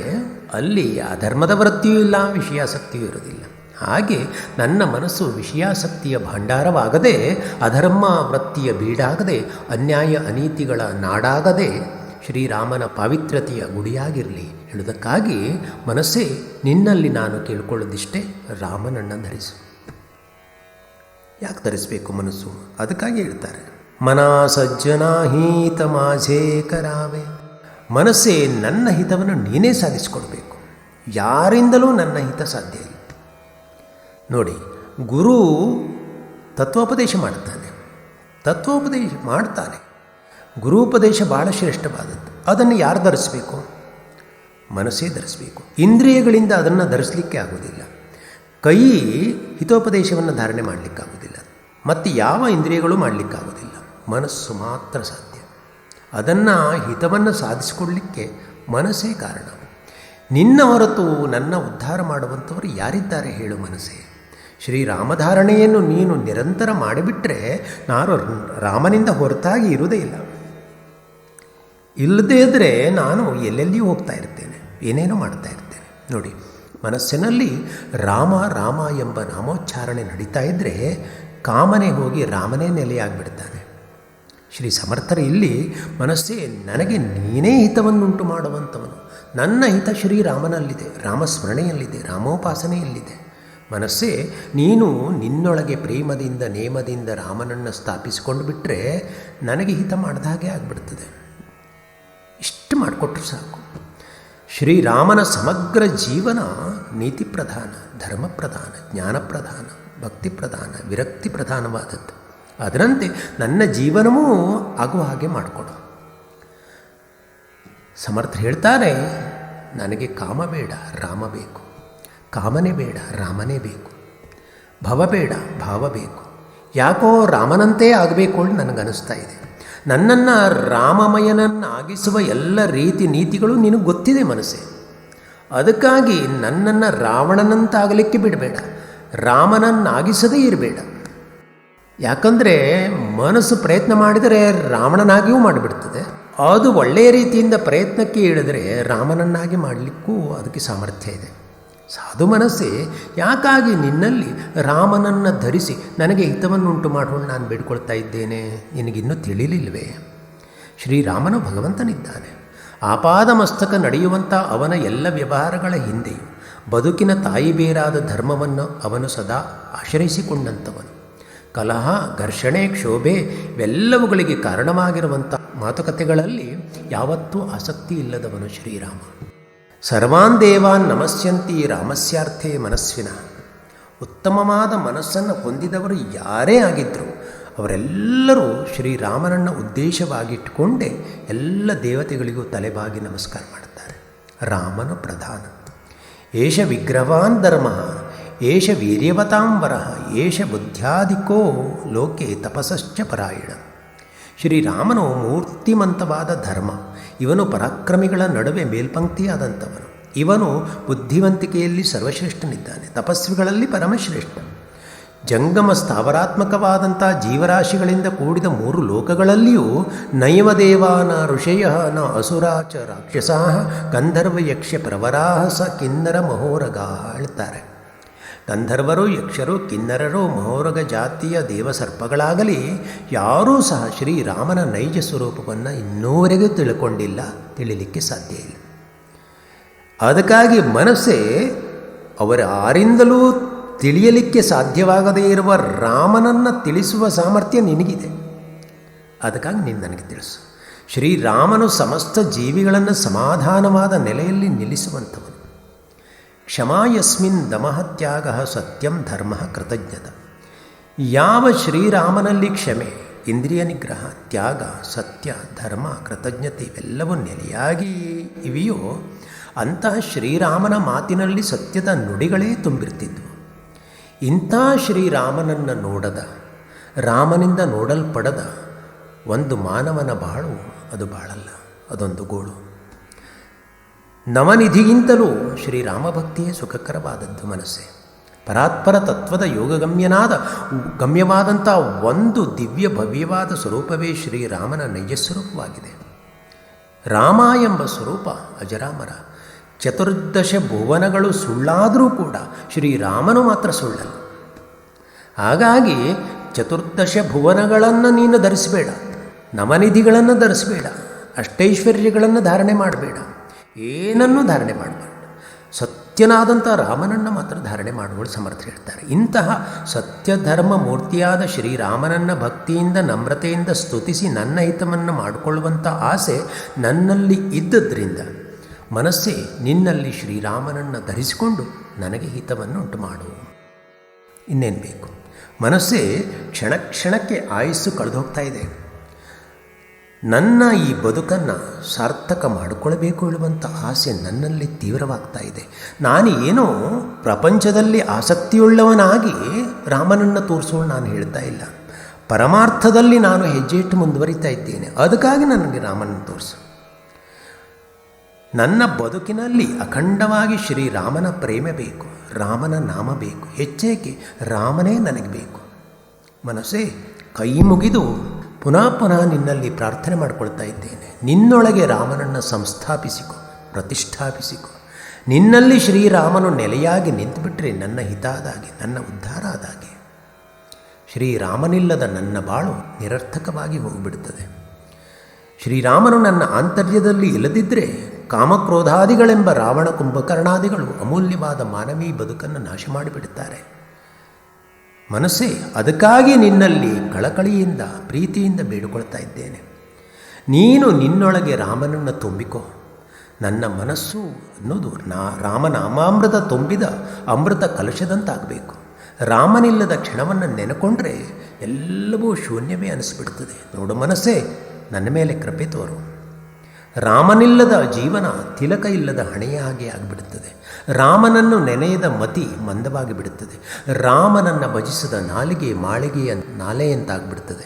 ಅಲ್ಲಿ ಅಧರ್ಮದ ವೃತ್ತಿಯೂ ಇಲ್ಲ, ವಿಷಯಾಸಕ್ತಿಯೂ ಇರೋದಿಲ್ಲ. ಹಾಗೆ ನನ್ನ ಮನಸ್ಸು ವಿಷಯಾಸಕ್ತಿಯ ಭಂಡಾರವಾಗದೆ, ಅಧರ್ಮ ವೃತ್ತಿಯ ಬೀಡಾಗದೆ, ಅನ್ಯಾಯ ಅನೀತಿಗಳ ನಾಡಾಗದೆ ಶ್ರೀರಾಮನ ಪಾವಿತ್ರ್ಯತೆಯ ಗುಡಿಯಾಗಿರಲಿ ಹೇಳುವುದಕ್ಕಾಗಿ ಮನಸ್ಸೇ ನಿನ್ನಲ್ಲಿ ನಾನು ಕೇಳ್ಕೊಳ್ಳೋದಿಷ್ಟೇ, ರಾಮನನ್ನು ಧರಿಸು. ಯಾಕೆ ಧರಿಸಬೇಕು ಮನಸ್ಸು? ಅದಕ್ಕಾಗಿ ಹೇಳ್ತಾರೆ, ಮನಾ ಸಜ್ಜನಾಹೀತ ಮಾಝೇ ಕರಾವೆ. ಮನಸ್ಸೇ ನನ್ನ ಹಿತವನ್ನು ನೀನೇ ಸಾಧಿಸಿಕೊಡ್ಬೇಕು. ಯಾರಿಂದಲೂ ನನ್ನ ಹಿತ ಸಾಧ್ಯ ಇಲ್ಲ. ನೋಡಿ, ಗುರು ತತ್ವೋಪದೇಶ ಮಾಡ್ತಾನೆ, ತತ್ವೋಪದೇಶ ಮಾಡ್ತಾನೆ. ಗುರುಪದೇಶ ಭಾಳ ಶ್ರೇಷ್ಠವಾದದ್ದು. ಅದನ್ನು ಯಾರು ಧರಿಸಬೇಕು? ಮನಸ್ಸೇ ಧರಿಸಬೇಕು. ಇಂದ್ರಿಯಗಳಿಂದ ಅದನ್ನು ಧರಿಸಲಿಕ್ಕೆ ಆಗೋದಿಲ್ಲ. ಕೈ ಹಿತೋಪದೇಶವನ್ನು ಧಾರಣೆ ಮಾಡಲಿಕ್ಕಾಗೋದಿಲ್ಲ. ಮತ್ತು ಯಾವ ಇಂದ್ರಿಯಗಳು ಮಾಡಲಿಕ್ಕಾಗೋದಿಲ್ಲ, ಮನಸ್ಸು ಮಾತ್ರ ಸಾಧ್ಯ. ಅದನ್ನು ಹಿತವನ್ನು ಸಾಧಿಸಿಕೊಳ್ಳಲಿಕ್ಕೆ ಮನಸ್ಸೇ ಕಾರಣ. ನಿನ್ನ ಹೊರತು ನನ್ನ ಉದ್ಧಾರ ಮಾಡುವಂಥವರು ಯಾರಿದ್ದಾರೆ ಹೇಳು ಮನಸ್ಸೇ? ಶ್ರೀರಾಮಧಾರಣೆಯನ್ನು ನೀನು ನಿರಂತರ ಮಾಡಿಬಿಟ್ರೆ ನಾನು ರಾಮನಿಂದ ಹೊರತಾಗಿ ಇರುವುದೇ ಇಲ್ಲ. ಇಲ್ಲದೇ ಇದ್ದರೆ ನಾನು ಎಲ್ಲೆಲ್ಲಿಯೂ ಹೋಗ್ತಾ ಇರ್ತೇನೆ, ಏನೇನೋ ಮಾಡ್ತಾ ಇರ್ತೇನೆ. ನೋಡಿ, ಮನಸ್ಸಿನಲ್ಲಿ ರಾಮ ರಾಮ ಎಂಬ ನಾಮೋಚ್ಚಾರಣೆ ನಡೀತಾ ಇದ್ದರೆ ಕಾಮನೆ ಹೋಗಿ ರಾಮನೇ ನೆಲೆಯಾಗಿಬಿಡ್ತಾನೆ. ಶ್ರೀ ಸಮರ್ಥರು ಇಲ್ಲಿ ಮನಸ್ಸೇ ನನಗೆ ನೀನೇ ಹಿತವನ್ನುಂಟು ಮಾಡುವಂಥವನು, ನನ್ನ ಹಿತ ಶ್ರೀರಾಮನಲ್ಲಿದೆ, ರಾಮಸ್ಮರಣೆಯಲ್ಲಿದೆ, ರಾಮೋಪಾಸನೆಯಲ್ಲಿದೆ. ಮನಸ್ಸೇ ನೀನು ನಿನ್ನೊಳಗೆ ಪ್ರೇಮದಿಂದ ನೇಮದಿಂದ ರಾಮನನ್ನು ಸ್ಥಾಪಿಸಿಕೊಂಡು ಬಿಟ್ಟರೆ ನನಗೆ ಹಿತ ಮಾಡಿದ ಹಾಗೆ ಆಗಿಬಿಡ್ತದೆ. ಇಷ್ಟು ಮಾಡಿಕೊಟ್ರು ಸಾಕು. ಶ್ರೀರಾಮನ ಸಮಗ್ರ ಜೀವನ ನೀತಿ ಪ್ರಧಾನ, ಧರ್ಮ ಪ್ರಧಾನ, ಜ್ಞಾನ ಪ್ರಧಾನ, ಭಕ್ತಿ ಪ್ರಧಾನ, ವಿರಕ್ತಿ ಪ್ರಧಾನವಾದದ್ದು. ಅದರಂತೆ ನನ್ನ ಜೀವನವೂ ಆಗುವ ಹಾಗೆ ಮಾಡಿಕೊಡು. ಸಮರ್ಥ ಹೇಳ್ತಾರೆ, ನನಗೆ ಕಾಮ ಬೇಡ, ರಾಮ ಬೇಕು. ಕಾಮನೆ ಬೇಡ, ರಾಮನೇ ಬೇಕು. ಭವ ಬೇಡ, ಭಾವ ಬೇಕು. ಯಾಕೋ ರಾಮನಂತೆ ಆಗಬೇಕು ಅಂತ ನನಗನ್ನಿಸ್ತಾ ಇದೆ. ನನ್ನನ್ನು ರಾಮಮಯನನ್ನಾಗಿಸುವ ಎಲ್ಲ ರೀತಿ ನೀತಿಗಳು ನಿನಗೆ ಗೊತ್ತಿದೆ ಮನಸ್ಸೇ. ಅದಕ್ಕಾಗಿ ನನ್ನನ್ನು ರಾವಣನಂತಾಗಲಿಕ್ಕೆ ಬಿಡಬೇಡ, ರಾಮನನ್ನಾಗಿಸದೇ ಇರಬೇಡ. ಯಾಕಂದರೆ ಮನಸ್ಸು ಪ್ರಯತ್ನ ಮಾಡಿದರೆ ರಾವಣನಾಗಿಯೂ ಮಾಡಿಬಿಡ್ತದೆ. ಅದು ಒಳ್ಳೆಯ ರೀತಿಯಿಂದ ಪ್ರಯತ್ನಕ್ಕೆ ಇಳಿದರೆ ರಾಮನನ್ನಾಗಿ ಮಾಡಲಿಕ್ಕೂ ಅದಕ್ಕೆ ಸಾಮರ್ಥ್ಯ ಇದೆ. ಸಾಧು ಮನಸ್ಸೇ, ಯಾಕಾಗಿ ನಿನ್ನಲ್ಲಿ ರಾಮನನ್ನು ಧರಿಸಿ ನನಗೆ ಹಿತವನ್ನುಂಟು ಮಾಡೋಣ ನಾನು ಬೇಡ್ಕೊಳ್ತಾ ಇದ್ದೇನೆ? ನಿನಗಿನ್ನೂ ತಿಳಿಲಿಲ್ವೇ? ಶ್ರೀರಾಮನು ಭಗವಂತನಿದ್ದಾನೆ. ಆಪಾದ ಮಸ್ತಕ ನಡೆಯುವಂಥ ಅವನ ಎಲ್ಲ ವ್ಯವಹಾರಗಳ ಹಿಂದೆಯೂ ಬದುಕಿನ ತಾಯಿ ಬೇರಾದ ಧರ್ಮವನ್ನು ಅವನು ಸದಾ ಆಶ್ರಯಿಸಿಕೊಂಡಂಥವನು. ಕಲಹ, ಘರ್ಷಣೆ, ಕ್ಷೋಭೆ ಇವೆಲ್ಲವುಗಳಿಗೆ ಕಾರಣವಾಗಿರುವಂಥ ಮಾತುಕತೆಗಳಲ್ಲಿ ಯಾವತ್ತೂ ಆಸಕ್ತಿ ಇಲ್ಲದವನು ಶ್ರೀರಾಮ. ಸರ್ವಾನ್ ದೇವಾನ್ ನಮಸ್ಯಂತಿ ರಾಮಸ್ಯಾರ್ಥೇ ಮನಸ್ವಿನ. ಉತ್ತಮವಾದ ಮನಸ್ಸನ್ನು ಹೊಂದಿದವರು ಯಾರೇ ಆಗಿದ್ದರು ಅವರೆಲ್ಲರೂ ಶ್ರೀರಾಮನನ್ನು ಉದ್ದೇಶವಾಗಿಟ್ಟುಕೊಂಡೇ ಎಲ್ಲ ದೇವತೆಗಳಿಗೂ ತಲೆಬಾಗಿ ನಮಸ್ಕಾರ ಮಾಡ್ತಾರೆ. ರಾಮನು ಪ್ರಧಾನ. ಏಷ ವಿಗ್ರಹವಾನ್ ಧರ್ಮ, ಏಷ ವೀರ್ಯವತಾಂಬರ, ಏಷ ಬುದ್ಧ್ಯಾಧಿಕೋ ಲೋಕೆ ತಪಸಶ್ಚ ಪರಾಯಣ. ಶ್ರೀರಾಮನು ಮೂರ್ತಿಮಂತವಾದ ಧರ್ಮ. ಇವನು ಪರಾಕ್ರಮಿಗಳ ನಡುವೆ ಮೇಲ್ಪಂಕ್ತಿಯಾದಂಥವನು. ಇವನು ಬುದ್ಧಿವಂತಿಕೆಯಲ್ಲಿ ಸರ್ವಶ್ರೇಷ್ಠನಿದ್ದಾನೆ, ತಪಸ್ವಿಗಳಲ್ಲಿ ಪರಮಶ್ರೇಷ್ಠ. ಜಂಗಮ ಸ್ಥಾವರಾತ್ಮಕವಾದಂಥ ಜೀವರಾಶಿಗಳಿಂದ ಕೂಡಿದ 3 ಲೋಕಗಳಲ್ಲಿಯೂ ನೈವ ದೇವಾನ ಋಷಯ ನ ಅಸುರಾಚ ರಾಕ್ಷಸಾ ಗಂಧರ್ವ ಯಕ್ಷ ಪ್ರವರಾಹ ಸ ಕಿನ್ನರ ಮಹೋರಗಾ ಹೇಳ್ತಾರೆ. ಗಂಧರ್ವರು, ಯಕ್ಷರು, ಕಿನ್ನರರು, ಮಹೋರಗ ಜಾತಿಯ ದೇವಸರ್ಪಗಳಾಗಲಿ ಯಾರೂ ಸಹ ಶ್ರೀರಾಮನ ನೈಜ ಸ್ವರೂಪವನ್ನು ಇನ್ನೂವರೆಗೂ ತಿಳ್ಕೊಂಡಿಲ್ಲ, ತಿಳಿಲಿಕ್ಕೆ ಸಾಧ್ಯ ಇಲ್ಲ. ಅದಕ್ಕಾಗಿ ಮನಸ್ಸೇ ಅವರ ಯಾರಿಂದಲೂ ತಿಳಿಯಲಿಕ್ಕೆ ಸಾಧ್ಯವಾಗದೇ ಇರುವ ರಾಮನನ್ನು ತಿಳಿಸುವ ಸಾಮರ್ಥ್ಯ ನಿನಗಿದೆ. ಅದಕ್ಕಾಗಿ ನೀನು ನನಗೆ ತಿಳಿಸು. ಶ್ರೀರಾಮನು ಸಮಸ್ತ ಜೀವಿಗಳನ್ನು ಸಮಾಧಾನವಾದ ನೆಲೆಯಲ್ಲಿ ನಿಲ್ಲಿಸುವಂಥವನು. ಕ್ಷಮಾ ಯಸ್ಮಿನ್ ದಮಃ ತ್ಯಾಗ ಸತ್ಯಂ ಧರ್ಮ ಕೃತಜ್ಞತ. ಯಾವ ಶ್ರೀರಾಮನಲ್ಲಿ ಕ್ಷಮೆ, ಇಂದ್ರಿಯ ನಿಗ್ರಹ, ತ್ಯಾಗ, ಸತ್ಯ, ಧರ್ಮ, ಕೃತಜ್ಞತೆ ಇವೆಲ್ಲವೂ ನೆಲೆಯಾಗಿ ಇವೆಯೋ ಅಂತಹ ಶ್ರೀರಾಮನ ಮಾತಿನಲ್ಲಿ ಸತ್ಯದ ನುಡಿಗಳೇ ತುಂಬಿರ್ತಿದ್ವು. ಇಂಥ ಶ್ರೀರಾಮನನ್ನು ನೋಡದ, ರಾಮನಿಂದ ನೋಡಲ್ಪಡದ ಒಂದು ಮಾನವನ ಬಾಳು ಅದು ಬಾಳಲ್ಲ, ಅದೊಂದು ಗೋಳು. ನವನಿಧಿಗಿಂತಲೂ ಶ್ರೀರಾಮ ಭಕ್ತಿಯೇ ಸುಖಕರವಾದದ್ದು ಮನಸ್ಸೇ. ಪರಾತ್ಪರ ತತ್ವದ ಗಮ್ಯವಾದಂಥ ಒಂದು ದಿವ್ಯ ಭವ್ಯವಾದ ಸ್ವರೂಪವೇ ಶ್ರೀರಾಮನ ನೈಜ ಸ್ವರೂಪವಾಗಿದೆ. ರಾಮ ಎಂಬ ಸ್ವರೂಪ ಅಜರಾಮರ. ಚತುರ್ದಶ ಭುವನಗಳು ಸುಳ್ಳಾದರೂ ಕೂಡ ಶ್ರೀರಾಮನು ಮಾತ್ರ ಸುಳ್ಳಲ್ಲ. ಹಾಗಾಗಿ ಚತುರ್ದಶ ಭುವನಗಳನ್ನು ನೀನು ಧರಿಸಬೇಡ, ನವನಿಧಿಗಳನ್ನು ಧರಿಸಬೇಡ, ಅಷ್ಟೈಶ್ವರ್ಯಗಳನ್ನು ಧಾರಣೆ ಮಾಡಬೇಡ, ಏನನ್ನೂ ಧಾರಣೆ ಮಾಡಬೇಡ. ಸತ್ಯನಾದಂಥ ರಾಮನನ್ನು ಮಾತ್ರ ಧಾರಣೆ ಮಾಡುವಳು ಸಮರ್ಥ ಹೇಳ್ತಾರೆ. ಇಂತಹ ಸತ್ಯಧರ್ಮ ಮೂರ್ತಿಯಾದ ಶ್ರೀರಾಮನನ್ನು ಭಕ್ತಿಯಿಂದ ನಮ್ರತೆಯಿಂದ ಸ್ತುತಿಸಿ ನನ್ನ ಹಿತವನ್ನು ಮಾಡಿಕೊಳ್ಳುವಂಥ ಆಸೆ ನನ್ನಲ್ಲಿ ಇದ್ದದ್ರಿಂದ ಮನಸ್ಸೇ ನಿನ್ನಲ್ಲಿ ಶ್ರೀರಾಮನನ್ನು ಧರಿಸಿಕೊಂಡು ನನಗೆ ಹಿತವನ್ನು ಉಂಟು ಮಾಡು. ಇನ್ನೇನು ಬೇಕು? ಮನಸ್ಸೇ ಕ್ಷಣ ಕ್ಷಣಕ್ಕೆ ಆಯುಸ್ಸು ಕಳೆದು ಹೋಗ್ತಾ ಇದೆ. ನನ್ನ ಈ ಬದುಕನ್ನು ಸಾರ್ಥಕ ಮಾಡಿಕೊಳ್ಬೇಕು ಹೇಳುವಂಥ ಆಸೆ ನನ್ನಲ್ಲಿ ತೀವ್ರವಾಗ್ತಾ ಇದೆ. ನಾನು ಏನೋ ಪ್ರಪಂಚದಲ್ಲಿ ಆಸಕ್ತಿಯುಳ್ಳವನಾಗಿ ರಾಮನನ್ನು ತೋರಿಸೋಳು ನಾನು ಹೇಳ್ತಾ ಇಲ್ಲ. ಪರಮಾರ್ಥದಲ್ಲಿ ನಾನು ಹೆಜ್ಜೆ ಇಟ್ಟು ಮುಂದುವರಿತಾ ಇದ್ದೇನೆ. ಅದಕ್ಕಾಗಿ ನನಗೆ ರಾಮನನ್ನು ತೋರಿಸು. ನನ್ನ ಬದುಕಿನಲ್ಲಿ ಅಖಂಡವಾಗಿ ಶ್ರೀರಾಮನ ಪ್ರೇಮ ಬೇಕು, ರಾಮನ ನಾಮ ಬೇಕು. ಹೆಚ್ಚೇಕೆ ರಾಮನೇ ನನಗೆ ಬೇಕು. ಮನಸ್ಸೇ, ಕೈ ಮುಗಿದು ಪುನಃ ಪುನಃ ನಿನ್ನಲ್ಲಿ ಪ್ರಾರ್ಥನೆ ಮಾಡಿಕೊಳ್ತಾ ಇದ್ದೇನೆ. ನಿನ್ನೊಳಗೆ ರಾಮನನ್ನು ಸಂಸ್ಥಾಪಿಸಿಕೊ, ಪ್ರತಿಷ್ಠಾಪಿಸಿಕೊ. ನಿನ್ನಲ್ಲಿ ಶ್ರೀರಾಮನು ನೆಲೆಯಾಗಿ ನಿಂತುಬಿಟ್ರೆ ನನ್ನ ಹಿತ ಆದಾಗೆ, ನನ್ನ ಉದ್ಧಾರ ಆದಾಗೆ. ಶ್ರೀರಾಮನಿಲ್ಲದ ನನ್ನ ಬಾಳು ನಿರರ್ಥಕವಾಗಿ ಹೋಗಿಬಿಡುತ್ತದೆ. ಶ್ರೀರಾಮನು ನನ್ನ ಆಂತರ್ಯದಲ್ಲಿ ಇಲ್ಲದಿದ್ದರೆ ಕಾಮಕ್ರೋಧಾದಿಗಳೆಂಬ ರಾವಣ ಕುಂಭಕರ್ಣಾದಿಗಳು ಅಮೂಲ್ಯವಾದ ಮಾನವೀ ಬದುಕನ್ನು ನಾಶ ಮಾಡಿಬಿಡುತ್ತಾರೆ. ಮನಸ್ಸೇ, ಅದಕ್ಕಾಗಿ ನಿನ್ನಲ್ಲಿ ಕಳಕಳಿಯಿಂದ ಪ್ರೀತಿಯಿಂದ ಬೇಡಿಕೊಳ್ತಾ ಇದ್ದೇನೆ. ನೀನು ನಿನ್ನೊಳಗೆ ರಾಮನನ್ನು ತುಂಬಿಕೋ. ನನ್ನ ಮನಸ್ಸು ಅನ್ನೋದು ರಾಮನಾಮಾಮೃತ ತುಂಬಿದ ಅಮೃತ ಕಲಶದಂತಾಗಬೇಕು. ರಾಮನಿಲ್ಲದ ಕ್ಷಣವನ್ನು ನೆನಕೊಂಡ್ರೆ ಎಲ್ಲವೂ ಶೂನ್ಯವೇ ಅನಿಸ್ಬಿಡ್ತದೆ. ನೋಡು ಮನಸ್ಸೇ, ನನ್ನ ಮೇಲೆ ಕೃಪೆ ತೋರು. ರಾಮನಿಲ್ಲದ ಜೀವನ ತಿಲಕ ಇಲ್ಲದ ಹಣೆಯ ಹಾಗೆ ಆಗಿಬಿಡುತ್ತದೆ. ರಾಮನನ್ನು ನೆನೆಯದ ಮತಿ ಮಂದವಾಗಿ ಬಿಡುತ್ತದೆ. ರಾಮನನ್ನು ಭಜಿಸದ ನಾಲಿಗೆ ಮಾಳಿಗೆಯ ನಾಲೆಯಂತಾಗ್ಬಿಡ್ತದೆ.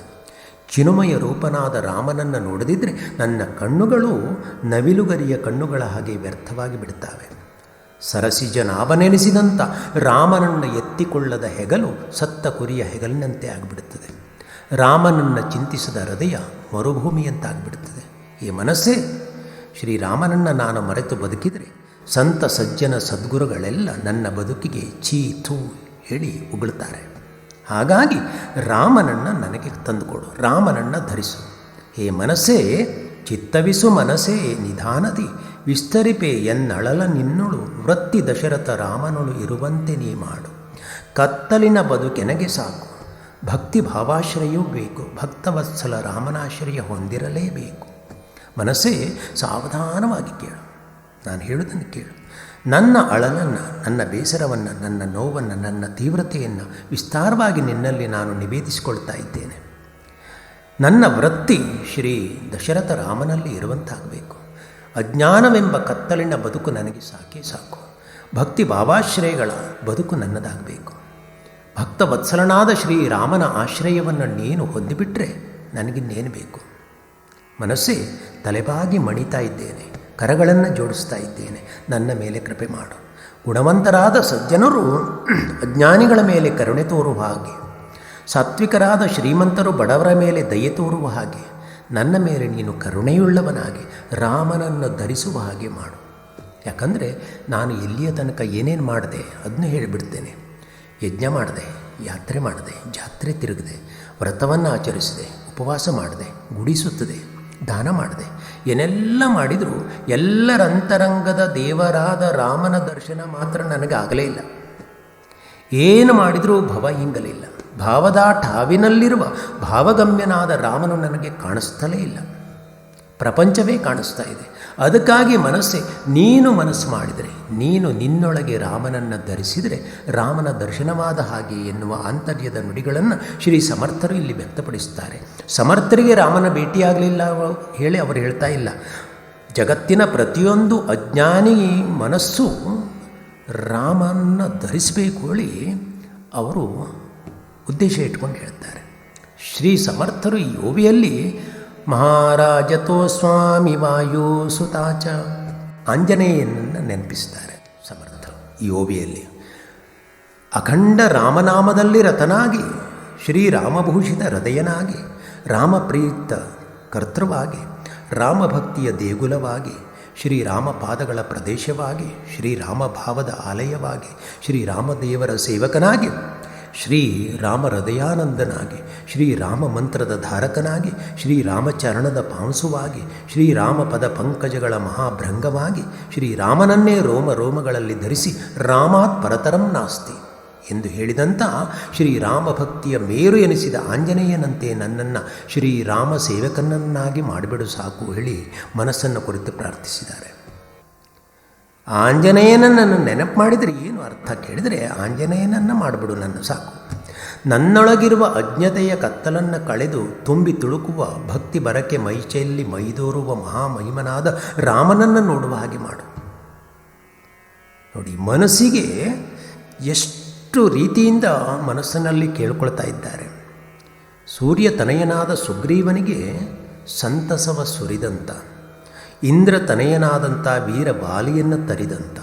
ಚಿನುಮಯ ರೂಪನಾದ ರಾಮನನ್ನು ನೋಡದಿದ್ದರೆ ನನ್ನ ಕಣ್ಣುಗಳು ನವಿಲುಗರಿಯ ಕಣ್ಣುಗಳ ಹಾಗೆ ವ್ಯರ್ಥವಾಗಿ ಬಿಡುತ್ತವೆ. ಸರಸಿಜನಾಭನೆನಿಸಿದಂಥ ರಾಮನನ್ನು ಎತ್ತಿಕೊಳ್ಳದ ಹೆಗಲು ಸತ್ತ ಕುರಿಯ ಹೆಗಲಿನಂತೆ ಆಗಿಬಿಡುತ್ತದೆ. ರಾಮನನ್ನು ಚಿಂತಿಸದ ಹೃದಯ ಮರುಭೂಮಿಯಂತಾಗ್ಬಿಡುತ್ತದೆ. ಈ ಮನಸ್ಸೇ, ಶ್ರೀರಾಮನನ್ನು ನಾನು ಮರೆತು ಬದುಕಿದರೆ ಸಂತ ಸಜ್ಜನ ಸದ್ಗುರುಗಳೆಲ್ಲ ನನ್ನ ಬದುಕಿಗೆ ಛೀ ಥೂ ಹೇಳಿ ಉಗುಳುತ್ತಾರೆ. ಹಾಗಾಗಿ ರಾಮನನ್ನು ನನಗೆ ತಂದುಕೊಡು, ರಾಮನನ್ನು ಧರಿಸು. ಹೇ ಮನಸ್ಸೇ, ಚಿತ್ತವಿಸು ಮನಸ್ಸೇ ನಿಧಾನದಿ ವಿಸ್ತರಿಪೆ ಎನ್ನಳಲ ನಿನ್ನೊಳು ವೃತ್ತಿ ದಶರಥ ರಾಮನೊಳು ಇರುವಂತೆ ನೀ ಮಾಡು. ಕತ್ತಲಿನ ಬದುಕೆನಗೆ ಸಾಕು, ಭಕ್ತಿ ಭಾವಾಶ್ರಯವೂ ಬೇಕು. ಭಕ್ತವತ್ಸಲ ರಾಮನಾಶ್ರಯ ಹೊಂದಿರಲೇಬೇಕು. ಮನಸ್ಸೇ, ಸಾವಧಾನವಾಗಿ ಕೇಳು, ನಾನು ಹೇಳುವುದನ್ನು ಕೇಳು. ನನ್ನ ಅಳಲನ್ನು, ನನ್ನ ಬೇಸರವನ್ನು, ನನ್ನ ನೋವನ್ನು, ನನ್ನ ತೀವ್ರತೆಯನ್ನು ವಿಸ್ತಾರವಾಗಿ ನಿನ್ನಲ್ಲಿ ನಾನು ನಿವೇದಿಸಿಕೊಳ್ತಾ ಇದ್ದೇನೆ. ನನ್ನ ವೃತ್ತಿ ಶ್ರೀ ದಶರಥ ರಾಮನಲ್ಲಿ ಇರುವಂತಾಗಬೇಕು. ಅಜ್ಞಾನವೆಂಬ ಕತ್ತಲಿನ ಬದುಕು ನನಗೆ ಸಾಕೇ ಸಾಕು. ಭಕ್ತಿ ಭಾವಾಶ್ರಯಗಳ ಬದುಕು ನನ್ನದಾಗಬೇಕು. ಭಕ್ತವತ್ಸಲನಾದ ಶ್ರೀರಾಮನ ಆಶ್ರಯವನ್ನು ನೀನು ಹೊಂದಿಬಿಟ್ರೆ ನನಗಿನ್ನೇನು ಬೇಕು. ಮನಸ್ಸೇ, ತಲೆಬಾಗಿ ಮಣಿತಾ ಇದ್ದೇನೆ, ಕರಗಳನ್ನು ಜೋಡಿಸ್ತಾ ಇದ್ದೇನೆ. ನನ್ನ ಮೇಲೆ ಕೃಪೆ ಮಾಡು. ಗುಣವಂತರಾದ ಸಜ್ಜನರು ಅಜ್ಞಾನಿಗಳ ಮೇಲೆ ಕರುಣೆ ತೋರುವ ಹಾಗೆ, ಸಾತ್ವಿಕರಾದ ಶ್ರೀಮಂತರು ಬಡವರ ಮೇಲೆ ದಯೆ ತೋರುವ ಹಾಗೆ, ನನ್ನ ಮೇಲೆ ನೀನು ಕರುಣೆಯುಳ್ಳವನಾಗಿ ರಾಮನನ್ನು ಧರಿಸುವ ಹಾಗೆ ಮಾಡು. ಯಾಕಂದರೆ ನಾನು ಎಲ್ಲಿಯ ತನಕ ಏನೇನು ಮಾಡಿದೆ ಅದನ್ನು ಹೇಳಿಬಿಡ್ತೇನೆ. ಯಜ್ಞ ಮಾಡಿದೆ, ಯಾತ್ರೆ ಮಾಡಿದೆ, ಜಾತ್ರೆ ತಿರುಗಿದೆ, ವ್ರತವನ್ನು ಆಚರಿಸಿದೆ, ಉಪವಾಸ ಮಾಡಿದೆ, ಗುಡಿ ಸುತ್ತದೆ, ದಾನ ಮಾಡಿದೆ. ಏನೆಲ್ಲ ಮಾಡಿದರೂ ಎಲ್ಲರಂತರಂಗದ ದೇವರಾದ ರಾಮನ ದರ್ಶನ ಮಾತ್ರ ನನಗೆ ಆಗಲೇ ಇಲ್ಲ. ಏನು ಮಾಡಿದರೂ ಭವ ಹಿಂಗಲಿಲ್ಲ. ಭಾವದ ಠಾವಿನಲ್ಲಿರುವ ಭಾವಗಮ್ಯನಾದ ರಾಮನು ನನಗೆ ಕಾಣಿಸ್ತಲೇ ಇಲ್ಲ. ಪ್ರಪಂಚವೇ ಕಾಣಿಸ್ತಾ ಇದೆ. ಅದಕ್ಕಾಗಿ ಮನಸ್ಸೇ, ನೀನು ಮನಸ್ಸು ಮಾಡಿದರೆ, ನೀನು ನಿನ್ನೊಳಗೆ ರಾಮನನ್ನು ಧರಿಸಿದರೆ ರಾಮನ ದರ್ಶನವಾದ ಹಾಗೆ ಎನ್ನುವ ಆಂತರ್ಯದ ನುಡಿಗಳನ್ನು ಶ್ರೀ ಸಮರ್ಥರು ಇಲ್ಲಿ ವ್ಯಕ್ತಪಡಿಸುತ್ತಾರೆ. ಸಮರ್ಥರಿಗೆ ರಾಮನ ಭೇಟಿಯಾಗಲಿಲ್ಲ ಹೇಳಿ ಅವರು ಹೇಳ್ತಾ ಇಲ್ಲ. ಜಗತ್ತಿನ ಪ್ರತಿಯೊಂದು ಅಜ್ಞಾನಿ ಮನಸ್ಸು ರಾಮನ ಧರಿಸಬೇಕು ಹೇಳಿ ಅವರು ಉದ್ದೇಶ ಇಟ್ಕೊಂಡು ಹೇಳ್ತಾರೆ. ಶ್ರೀ ಸಮರ್ಥರು ಈ ಓವಿಯಲ್ಲಿ ಮಹಾರಾಜತೋ ಸ್ವಾಮಿ ವಾಯು ಸುತಾಚ ಆಂಜನೇಯನನ್ನು ನೆನಪಿಸ್ತಾರೆ ಸಮರ್ಥರು ಈ ಓವಿಯಲ್ಲಿ. ಅಖಂಡ ರಾಮನಾಮದಲ್ಲಿ ರತನಾಗಿ, ಶ್ರೀರಾಮಭೂಷಿತ ಹೃದಯನಾಗಿ, ರಾಮಪ್ರೀತ ಕರ್ತೃವಾಗಿ, ರಾಮಭಕ್ತಿಯ ದೇಗುಲವಾಗಿ, ಶ್ರೀರಾಮ ಪಾದಗಳ ಪ್ರದೇಶವಾಗಿ, ಶ್ರೀರಾಮ ಭಾವದ ಆಲಯವಾಗಿ, ಶ್ರೀರಾಮದೇವರ ಸೇವಕನಾಗಿ, ಶ್ರೀರಾಮ ಹೃದಯಾನಂದನಾಗಿ, ಶ್ರೀರಾಮ ಮಂತ್ರದ ಧಾರಕನಾಗಿ, ಶ್ರೀರಾಮಚರಣದ ಪಾಂಸುವಾಗಿ, ಶ್ರೀರಾಮ ಪದ ಪಂಕಜಗಳ ಮಹಾಭೃಂಗವಾಗಿ, ಶ್ರೀರಾಮನನ್ನೇ ರೋಮ ರೋಮಗಳಲ್ಲಿ ಧರಿಸಿ ರಾಮಾತ್ ಪರತರಂ ನಾಸ್ತಿ ಎಂದು ಹೇಳಿದಂಥ ಶ್ರೀರಾಮ ಭಕ್ತಿಯ ಮೇರು ಎನಿಸಿದ ಆಂಜನೇಯನಂತೆ ನನ್ನನ್ನು ಶ್ರೀರಾಮ ಸೇವಕನನ್ನಾಗಿ ಮಾಡಿಬಿಡು ಸಾಕು ಹೇಳಿ ಮನಸ್ಸನ್ನು ಕುರಿತು ಪ್ರಾರ್ಥಿಸಿದ್ದಾರೆ. ಆಂಜನೇಯನನ್ನು ನೆನಪು ಮಾಡಿದರೆ ಏನು ಅರ್ಥ ಕೇಳಿದರೆ, ಆಂಜನೇಯನನ್ನು ಮಾಡಿಬಿಡು ನನ್ನ ಸಾಕು. ನನ್ನೊಳಗಿರುವ ಅಜ್ಞತೆಯ ಕತ್ತಲನ್ನು ಕಳೆದು ತುಂಬಿ ತುಳುಕುವ ಭಕ್ತಿ ಬರಕೆ ಮೈಚೆಯಲ್ಲಿ ಮೈದೋರುವ ಮಹಾಮಹಿಮನಾದ ರಾಮನನ್ನು ನೋಡುವ ಹಾಗೆ ಮಾಡು. ನೋಡಿ, ಮನಸ್ಸಿಗೆ ಎಷ್ಟು ರೀತಿಯಿಂದ ಮನಸ್ಸಿನಲ್ಲಿ ಕೇಳ್ಕೊಳ್ತಾ ಇದ್ದಾರೆ. ಸೂರ್ಯ ತನಯನಾದ ಸುಗ್ರೀವನಿಗೆ ಸಂತಸವ ಸುರಿದಂಥ, ಇಂದ್ರ ತನಯನಾದಂಥ ವೀರ ಬಾಲಿಯನ್ನು ತರಿದಂಥ,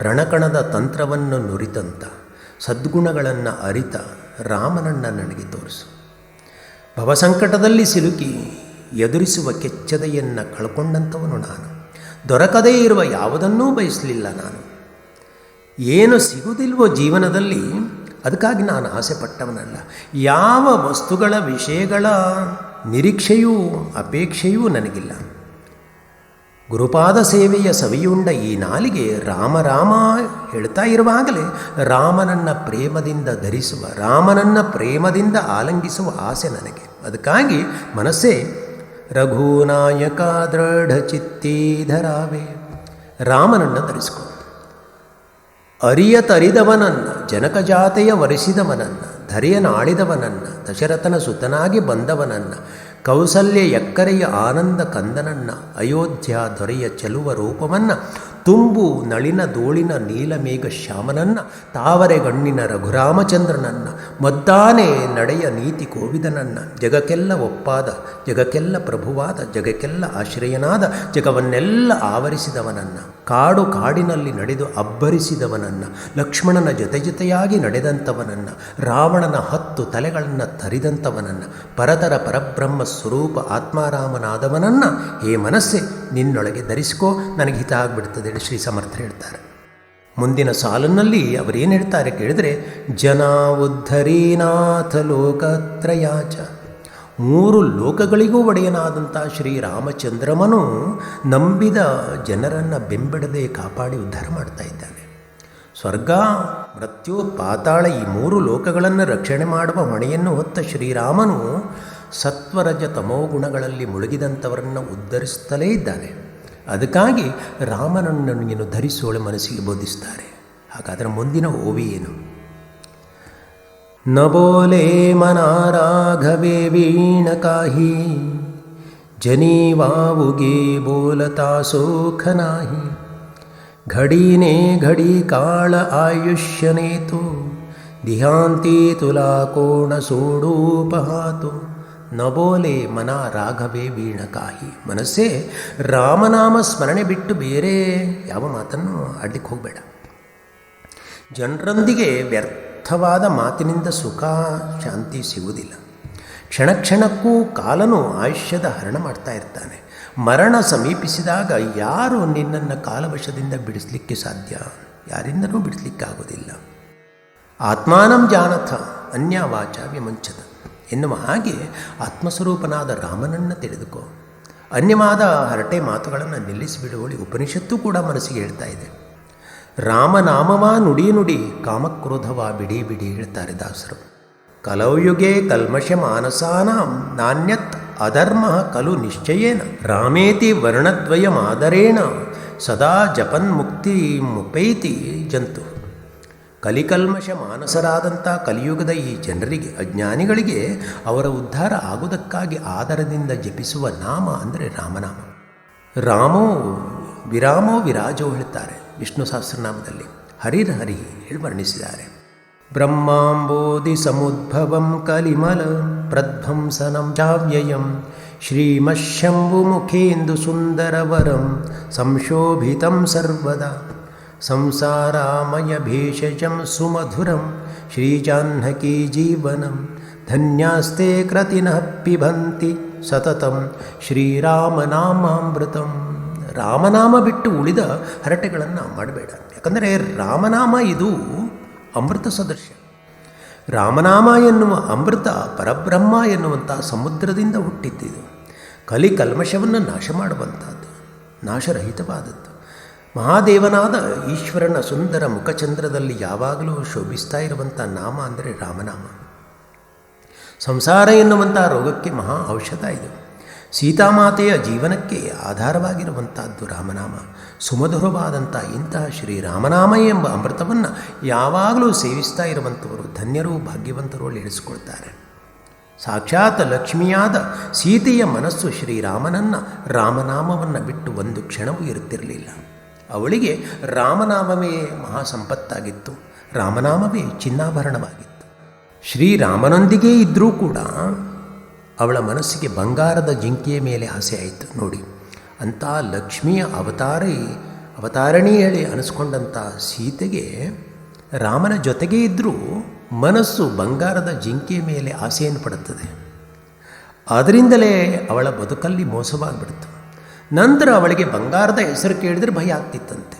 ರಣಕಣದ ತಂತ್ರವನ್ನು ನುರಿತಂಥ, ಸದ್ಗುಣಗಳನ್ನು ಅರಿತ ರಾಮನನ್ನು ನನಗೆ ತೋರಿಸು. ಭವಸಂಕಟದಲ್ಲಿ ಸಿಲುಕಿ ಎದುರಿಸುವ ಕೆಚ್ಚದೆಯನ್ನು ಕಳ್ಕೊಂಡಂಥವನು ನಾನು. ದೊರಕದೇ ಇರುವ ಯಾವುದನ್ನೂ ಬಯಸಲಿಲ್ಲ ನಾನು. ಏನು ಸಿಗುವುದಿಲ್ವೋ ಜೀವನದಲ್ಲಿ ಅದಕ್ಕಾಗಿ ನಾನು ಆಸೆ ಪಟ್ಟವನಲ್ಲ. ಯಾವ ವಸ್ತುಗಳ ವಿಷಯಗಳ ನಿರೀಕ್ಷೆಯೂ ಅಪೇಕ್ಷೆಯೂ ನನಗಿಲ್ಲ. ಗುರುಪಾದ ಸೇವೆಯ ಸವಿಯುಂಡ ಈ ನಾಲಿಗೆ ರಾಮ ರಾಮ ಹೇಳ್ತಾ ಇರುವಾಗಲೇ ರಾಮನನ್ನು ಪ್ರೇಮದಿಂದ ಧರಿಸುವ, ರಾಮನನ್ನು ಪ್ರೇಮದಿಂದ ಆಲಂಗಿಸುವ ಆಸೆ ನನಗೆ. ಅದಕ್ಕಾಗಿ ಮನಸ್ಸೇ ರಘುನಾಯಕ ದೃಢ ಚಿತ್ತೀಧರಾವೆ, ರಾಮನನ್ನು ಧರಿಸಿಕೊ. ಅರಿಯತರಿದವನನ್ನು, ಜನಕಜಾತೆಯ ವರಿಸಿದವನನ್ನು, ಧರೆಯನಾಳಿದವನನ್ನು, ದಶರಥನ ಸುತನಾಗಿ ಬಂದವನನ್ನು, ಕೌಸಲ್ಯ ಎಕ್ಕರೆಯ ಆನಂದ ಕಂದನನ್ನು, ಅಯೋಧ್ಯ ದೊರೆಯ ಚೆಲುವ ರೂಪವನ್ನು, ತುಂಬು ನಳಿನ ಧೂಳಿನ ನೀಲಮೇಘ ಶ್ಯಾಮನನ್ನು, ತಾವರೆಗಣ್ಣಿನ ರಘುರಾಮಚಂದ್ರನನ್ನು, ಮದ್ದಾನೆ ನಡೆಯ ನೀತಿ ಕೋವಿದನನ್ನು, ಜಗಕ್ಕೆಲ್ಲ ಒಪ್ಪಾದ, ಜಗಕ್ಕೆಲ್ಲ ಪ್ರಭುವಾದ, ಜಗಕ್ಕೆಲ್ಲ ಆಶ್ರಯನಾದ, ಜಗವನ್ನೆಲ್ಲ ಆವರಿಸಿದವನನ್ನು, ಕಾಡು ಕಾಡಿನಲ್ಲಿ ನಡೆದು ಅಬ್ಬರಿಸಿದವನನ್ನು, ಲಕ್ಷ್ಮಣನ ಜೊತೆಯಾಗಿ ನಡೆದಂಥವನನ್ನು, ರಾವಣನ 10 ತಲೆಗಳನ್ನು ತರಿದಂಥವನನ್ನು, ಪರತರ ಪರಬ್ರಹ್ಮ ಸ್ವರೂಪ ಆತ್ಮಾರಾಮನಾದವನನ್ನು ಹೇ ಮನಸ್ಸೆ ನಿನ್ನೊಳಗೆ ಧರಿಸಿಕೋ, ನನಗೆ ಹಿತ ಆಗಿಬಿಡ್ತದೆ ಶ್ರೀ ಸಮರ್ಥರು ಹೇಳ್ತಾರೆ. ಮುಂದಿನ ಸಾಲಿನಲ್ಲಿ ಅವರೇನು ಹೇಳ್ತಾರೆ ಕೇಳಿದರೆ, ಜನ ಉದ್ಧರೀನಾಥ ಲೋಕತ್ರಯಾಚ, 3 ಲೋಕಗಳಿಗೂ ಒಡೆಯನಾದಂಥ ಶ್ರೀರಾಮಚಂದ್ರಮನು ನಂಬಿದ ಜನರನ್ನು ಬೆಂಬಿಡದೆ ಕಾಪಾಡಿ ಉದ್ಧಾರ ಮಾಡ್ತಾ ಇದ್ದಾನೆ. ಸ್ವರ್ಗ ಮೃತ್ಯು ಪಾತಾಳ ಈ 3 ಲೋಕಗಳನ್ನು ರಕ್ಷಣೆ ಮಾಡುವ ಹೊಣೆಯನ್ನು ಹೊತ್ತ ಶ್ರೀರಾಮನು ಸತ್ವರಜ ತಮೋ ಗುಣಗಳಲ್ಲಿ ಮುಳುಗಿದಂಥವರನ್ನು ಉದ್ಧರಿಸುತ್ತಲೇ ಇದ್ದಾನೆ. ಅದಕ್ಕಾಗಿ ರಾಮನನ್ನು ನೀನು ಧರಿಸೋಳೆ ಮನಸ್ಸಿಗೆ ಬೋಧಿಸ್ತಾರೆ. ಹಾಗಾದರೆ ಮುಂದಿನ ಓವಿ ಏನು? ನ ಬೋಲೆ ಮನಾ ರಾಘವೇ ವೀಣ ಕಾಹಿ, ಜನಿವಾವುಗೆ ಬೋಲತಾ ಸೋಖನಾಹಿ, घड़ीने घड़ी काल आयुष्यने तो दिहांती तुला कोण सोडूपहातो न बोले ಮನ ರಾಘವೇ ವೀಣ ಕಾಹಿ. ಮನಸ್ಸೇ ರಾಮನಾಮ ಸ್ಮರಣೆ ಬಿಟ್ಟು ಬೇರೆ ಯಾವ ಮಾತನ್ನು ಆಡಲಿಕ್ಕೆ ಹೋಗಬೇಡ. ಜನರೊಂದಿಗೆ ವ್ಯರ್ಥವಾದ ಮಾತಿನಿಂದ ಸುಖ ಶಾಂತಿ ಸಿಗುವುದಿಲ್ಲ. ಕ್ಷಣ ಕ್ಷಣಕ್ಕೂ ಕಾಲನು ಆಯುಷ್ಯದ ಹರಣ ಮಾಡ್ತಾ ಇರ್ತಾನೆ. ಮರಣ ಸಮೀಪಿಸಿದಾಗ ಯಾರು ನಿನ್ನನ್ನು ಕಾಲವಶದಿಂದ ಬಿಡಿಸಲಿಕ್ಕೆ ಸಾಧ್ಯ? ಯಾರಿಂದನೂ ಬಿಡಿಸಲಿಕ್ಕಾಗೋದಿಲ್ಲ. ಆತ್ಮಾನಂ ಜಾನಥ ಅನ್ಯವಾಚ ವಿಮುಂಚತ ಎನ್ನುವ ಹಾಗೆ ಆತ್ಮಸ್ವರೂಪನಾದ ರಾಮನನ್ನು ತಿಳಿದುಕೋ. ಅನ್ಯವಾದ ಹರಟೆ ಮಾತುಗಳನ್ನು ನಿಲ್ಲಿಸಿಬಿಡುವಳಿ ಉಪನಿಷತ್ತು ಕೂಡ ಮನಸ್ಸಿಗೆ ಹೇಳ್ತಾ ಇದೆ. ರಾಮನಾಮವ ನುಡಿ ನುಡಿ ಕಾಮಕ್ರೋಧವ ಬಿಡಿ ಬಿಡಿ ಹೇಳ್ತಾರೆ ದಾಸರು. ಕಲೌಯುಗೆ ಕಲ್ಮಷ ಮಾನಸಾನಾಂ ನಾಣ್ಯತ್ ಅಧರ್ಮ ಖಲು ನಿಶ್ಚಯೇನ ರಾಮೇತಿ ವರ್ಣದ್ವಯಮಾದರೇಣ ಸದಾ ಜಪನ್ಮುಕ್ತಿ ಮುಪೈತಿ ಜಂತು. ಕಲಿಕಲ್ಮಷ ಮಾನಸರಾದಂಥ ಕಲಿಯುಗದ ಈ ಜನರಿಗೆ, ಅಜ್ಞಾನಿಗಳಿಗೆ ಅವರ ಉದ್ಧಾರ ಆಗುವುದಕ್ಕಾಗಿ ಆದರದಿಂದ ಜಪಿಸುವ ನಾಮ ಅಂದರೆ ರಾಮನಾಮ. ರಾಮೋ ವಿರಾಮೋ ವಿರಾಜೋ ಹೇಳ್ತಾರೆ ವಿಷ್ಣು ಸಹಸ್ರನಾಮದಲ್ಲಿ. ಹರಿರ್ ಹರಿ ಹೇಳಿ ವರ್ಣಿಸಿದ್ದಾರೆ. ಬ್ರಹ್ಮಾಂಬೋಧಿ ಸಮುದ್ಭವಂ ಕಲಿಮಲ ಪ್ರಧ್ವಂಸನಂ ಚಾವ್ಯಯಂ ಶ್ರೀಮಶಂಭು ಮುಖೇಂದು ಸುಂದರವರಂ ಸಂಶೋಭಿತಂ ಸರ್ವದಾ ಸಂಸಾರಾಮಯ ಭೇಷಜಂ ಸುಮಧುರಂ ಶ್ರೀಜಾಹ್ನಕೀ ಜೀವನಂ ಧನ್ಯಾಸ್ತೆ ಕೃತಿನಃ ಪಿಬಂತಿ ಸತತಂ ಶ್ರೀರಾಮನಾಮಾಮೃತಂ. ರಾಮನಾಮ ಬಿಟ್ಟು ಉಳಿದ ಹರಟೆಗಳನ್ನು ಮಾಡಬೇಡ. ಯಾಕಂದರೆ ರಾಮನಾಮ ಇದು ಅಮೃತ ಸದೃಶ. ರಾಮನಾಮ ಎನ್ನುವ ಅಮೃತ ಪರಬ್ರಹ್ಮ ಎನ್ನುವಂಥ ಸಮುದ್ರದಿಂದ ಹುಟ್ಟಿದ್ದಿದು. ಕಲಿ ಕಲ್ಮಶವನ್ನು ನಾಶ ಮಾಡುವಂಥದ್ದು, ನಾಶರಹಿತವಾದದ್ದು. ಮಹಾದೇವನಾದ ಈಶ್ವರನ ಸುಂದರ ಮುಖಚಂದ್ರದಲ್ಲಿ ಯಾವಾಗಲೂ ಶೋಭಿಸ್ತಾ ಇರುವಂಥ ನಾಮ ಅಂದರೆ ರಾಮನಾಮ. ಸಂಸಾರ ಎನ್ನುವಂಥ ರೋಗಕ್ಕೆ ಮಹಾ ಔಷಧ ಇದು. ಸೀತಾಮಾತೆಯ ಜೀವನಕ್ಕೆ ಆಧಾರವಾಗಿರುವಂಥದ್ದು ರಾಮನಾಮ. ಸುಮಧುರವಾದಂಥ ಇಂತಹ ಶ್ರೀರಾಮನಾಮ ಎಂಬ ಅಮೃತವನ್ನು ಯಾವಾಗಲೂ ಸೇವಿಸ್ತಾ ಇರುವಂಥವರು ಧನ್ಯರು, ಭಾಗ್ಯವಂತರು ಎಣಿಸ್ಕೊಳ್ತಾರೆ. ಸಾಕ್ಷಾತ್ ಲಕ್ಷ್ಮಿಯಾದ ಸೀತೆಯ ಮನಸ್ಸು ಶ್ರೀರಾಮನನ್ನು, ರಾಮನಾಮವನ್ನು ಬಿಟ್ಟು ಒಂದು ಕ್ಷಣವೂ ಇರುತ್ತಿರಲಿಲ್ಲ. ಅವಳಿಗೆ ರಾಮನಾಮವೇ ಮಹಾಸಂಪತ್ತಾಗಿತ್ತು, ರಾಮನಾಮವೇ ಚಿನ್ನಾಭರಣವಾಗಿತ್ತು. ಶ್ರೀರಾಮನೊಂದಿಗೆ ಇದ್ದರೂ ಕೂಡ ಅವಳ ಮನಸ್ಸಿಗೆ ಬಂಗಾರದ ಜಿಂಕೆಯ ಮೇಲೆ ಆಸೆ ಆಯಿತು. ನೋಡಿ, ಅಂಥ ಲಕ್ಷ್ಮಿಯ ಅವತಾರಣಿ ಹೇಳಿ ಅನಿಸ್ಕೊಂಡಂಥ ಸೀತೆಗೆ ರಾಮನ ಜೊತೆಗೇ ಇದ್ದರೂ ಮನಸ್ಸು ಬಂಗಾರದ ಜಿಂಕೆಯ ಮೇಲೆ ಆಸೆಯನ್ನು ಪಡುತ್ತದೆ. ಅದರಿಂದಲೇ ಅವಳ ಬದುಕಲ್ಲಿ ಮೋಸವಾಗಿಬಿಡ್ತು. ನಂತರ ಅವಳಿಗೆ ಬಂಗಾರದ ಹೆಸರು ಕೇಳಿದರೆ ಭಯ ಆಗ್ತಿತ್ತಂತೆ.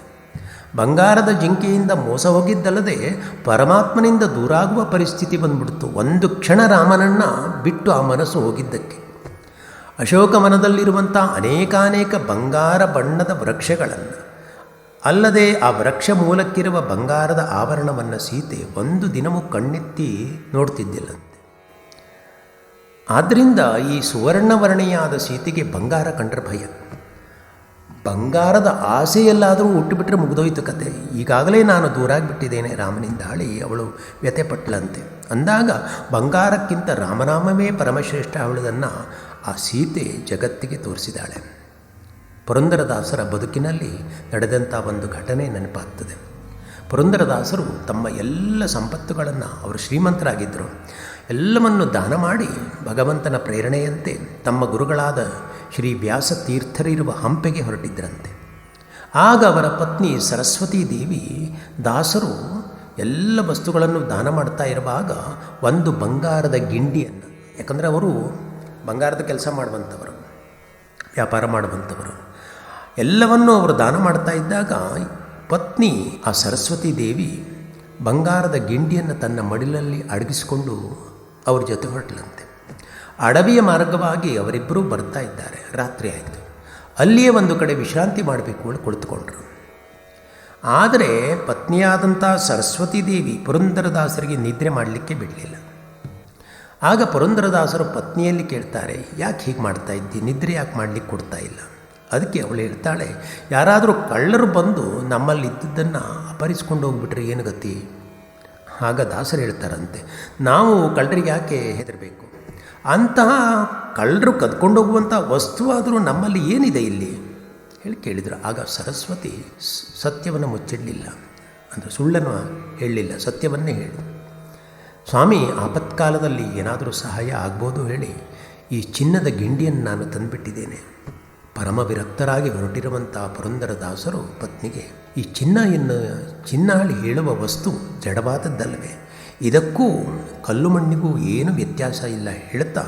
ಬಂಗಾರದ ಜಿಂಕೆಯಿಂದ ಮೋಸ ಹೋಗಿದ್ದಲ್ಲದೆ ಪರಮಾತ್ಮನಿಂದ ದೂರಾಗುವ ಪರಿಸ್ಥಿತಿ ಬಂದ್ಬಿಡ್ತು, ಒಂದು ಕ್ಷಣ ರಾಮನನ್ನು ಬಿಟ್ಟು ಆ ಮನಸ್ಸು ಹೋಗಿದ್ದಕ್ಕೆ. ಅಶೋಕವನದಲ್ಲಿರುವಂಥ ಅನೇಕಾನೇಕ ಬಂಗಾರ ಬಣ್ಣದ ವೃಕ್ಷಗಳನ್ನು, ಅಲ್ಲದೆ ಆ ವೃಕ್ಷ ಮೂಲಕ್ಕಿರುವ ಬಂಗಾರದ ಆವರಣವನ್ನು ಸೀತೆ ಒಂದು ದಿನವೂ ಕಣ್ಣೆತ್ತಿ ನೋಡ್ತಿದ್ದಿಲ್ಲಂತೆ. ಆದ್ದರಿಂದ ಈ ಸುವರ್ಣವರ್ಣಿಯಾದ ಸೀತೆಗೆ ಬಂಗಾರ ಕಂಡ್ರೆ ಭಯ. ಬಂಗಾರದ ಆಸೆಯಲ್ಲಾದರೂ ಹುಟ್ಟುಬಿಟ್ರೆ ಮುಗಿದೋಯ್ತು ಕತೆ. ಈಗಾಗಲೇ ನಾನು ದೂರಾಗಿಬಿಟ್ಟಿದ್ದೇನೆ ರಾಮನಿಂದ ಹೇಳಿ ಅವಳು ವ್ಯಥೆಪಟ್ಟಳಂತೆ. ಅಂದಾಗ ಬಂಗಾರಕ್ಕಿಂತ ರಾಮನಾಮವೇ ಪರಮಶ್ರೇಷ್ಠ ಅವಳದನ್ನು ಆ ಸೀತೆ ಜಗತ್ತಿಗೆ ತೋರಿಸಿದಾಳೆ. ಪುರಂದರದಾಸರ ಬದುಕಿನಲ್ಲಿ ನಡೆದಂಥ ಒಂದು ಘಟನೆ ನೆನಪಾಗ್ತದೆ. ಪುರಂದರದಾಸರು ತಮ್ಮ ಎಲ್ಲ ಸಂಪತ್ತುಗಳನ್ನು, ಅವರು ಶ್ರೀಮಂತರಾಗಿದ್ದರು, ಎಲ್ಲವನ್ನು ದಾನ ಮಾಡಿ ಭಗವಂತನ ಪ್ರೇರಣೆಯಂತೆ ತಮ್ಮ ಗುರುಗಳಾದ ಶ್ರೀ ವ್ಯಾಸ ತೀರ್ಥರಿರುವ ಹಂಪೆಗೆ ಹೊರಟಿದ್ದರಂತೆ. ಆಗ ಅವರ ಪತ್ನಿ ಸರಸ್ವತೀ ದೇವಿ ದಾಸರು ಎಲ್ಲ ವಸ್ತುಗಳನ್ನು ದಾನ ಮಾಡ್ತಾ ಇರುವಾಗ ಒಂದು ಬಂಗಾರದ ಗಿಂಡಿಯನ್ನು, ಯಾಕಂದರೆ ಅವರು ಬಂಗಾರದ ಕೆಲಸ ಮಾಡುವಂಥವರು, ವ್ಯಾಪಾರ ಮಾಡುವಂಥವರು, ಎಲ್ಲವನ್ನೂ ಅವರು ದಾನ ಮಾಡ್ತಾ ಇದ್ದಾಗ ಪತ್ನಿ ಆ ಸರಸ್ವತೀ ದೇವಿ ಬಂಗಾರದ ಗಿಂಡಿಯನ್ನು ತನ್ನ ಮಡಿಲಲ್ಲಿ ಅಡಗಿಸಿಕೊಂಡು ಅವ್ರ ಜೊತೆ ಹೊರಟಲಂತೆ. ಅಡವಿಯ ಮಾರ್ಗವಾಗಿ ಅವರಿಬ್ಬರೂ ಬರ್ತಾ ಇದ್ದಾರೆ. ರಾತ್ರಿ ಆಯಿತು. ಅಲ್ಲಿಯೇ ಒಂದು ಕಡೆ ವಿಶ್ರಾಂತಿ ಮಾಡಬೇಕು ಅಂತ ಕುಳಿತುಕೊಂಡ್ರು. ಆದರೆ ಪತ್ನಿಯಾದಂಥ ಸರಸ್ವತೀ ದೇವಿ ಪುರಂದರದಾಸರಿಗೆ ನಿದ್ರೆ ಮಾಡಲಿಕ್ಕೆ ಬಿಡಲಿಲ್ಲ. ಆಗ ಪುರಂದರದಾಸರು ಪತ್ನಿಯಲ್ಲಿ ಕೇಳ್ತಾರೆ, ಯಾಕೆ ಹೀಗೆ ಮಾಡ್ತಾ ಇದ್ದಿ, ನಿದ್ರೆ ಯಾಕೆ ಮಾಡಲಿಕ್ಕೆ ಕೊಡ್ತಾ ಇಲ್ಲ? ಅದಕ್ಕೆ ಅವಳು ಹೇಳ್ತಾಳೆ, ಯಾರಾದರೂ ಕಳ್ಳರು ಬಂದು ನಮ್ಮಲ್ಲಿ ಇದ್ದದ್ದನ್ನು ಅಪಹರಿಸ್ಕೊಂಡು ಹೋಗ್ಬಿಟ್ರೆ ಏನು ಗತಿ? ಆಗ ದಾಸರು ಹೇಳ್ತಾರಂತೆ, ನಾವು ಕಳ್ಳರಿಗೆ ಯಾಕೆ ಹೆದರಬೇಕು? ಅಂತಹ ಕಳ್ಳರು ಕದ್ಕೊಂಡು ಹೋಗುವಂಥ ವಸ್ತುವಾದರೂ ನಮ್ಮಲ್ಲಿ ಏನಿದೆ ಇಲ್ಲಿ ಹೇಳಿ ಕೇಳಿದರು. ಆಗ ಸರಸ್ವತಿ ಸತ್ಯವನ್ನು ಮುಚ್ಚಿಡಲಿಲ್ಲ, ಅಂದರೆ ಸುಳ್ಳನ್ನು ಹೇಳಲಿಲ್ಲ, ಸತ್ಯವನ್ನೇ ಹೇಳಿ, ಸ್ವಾಮಿ ಆಪತ್ಕಾಲದಲ್ಲಿ ಏನಾದರೂ ಸಹಾಯ ಆಗ್ಬೋದು ಹೇಳಿ ಈ ಚಿನ್ನದ ಗಿಂಡಿಯನ್ನು ನಾನು ತಂದುಬಿಟ್ಟಿದ್ದೇನೆ. ಪರಮ ವಿರಕ್ತರಾಗಿ ಹೊರಟಿರುವಂಥ ಪುರಂದರದಾಸರು ಪತ್ನಿಗೆ, ಈ ಚಿನ್ನಾಳಿ ಹೇಳುವ ವಸ್ತು ಜಡವಾದದ್ದಲ್ಲವೇ, ಇದಕ್ಕೂ ಕಲ್ಲು ಮಣ್ಣಿಗೂ ಏನು ವ್ಯತ್ಯಾಸ ಇಲ್ಲ ಹೇಳ್ತಾ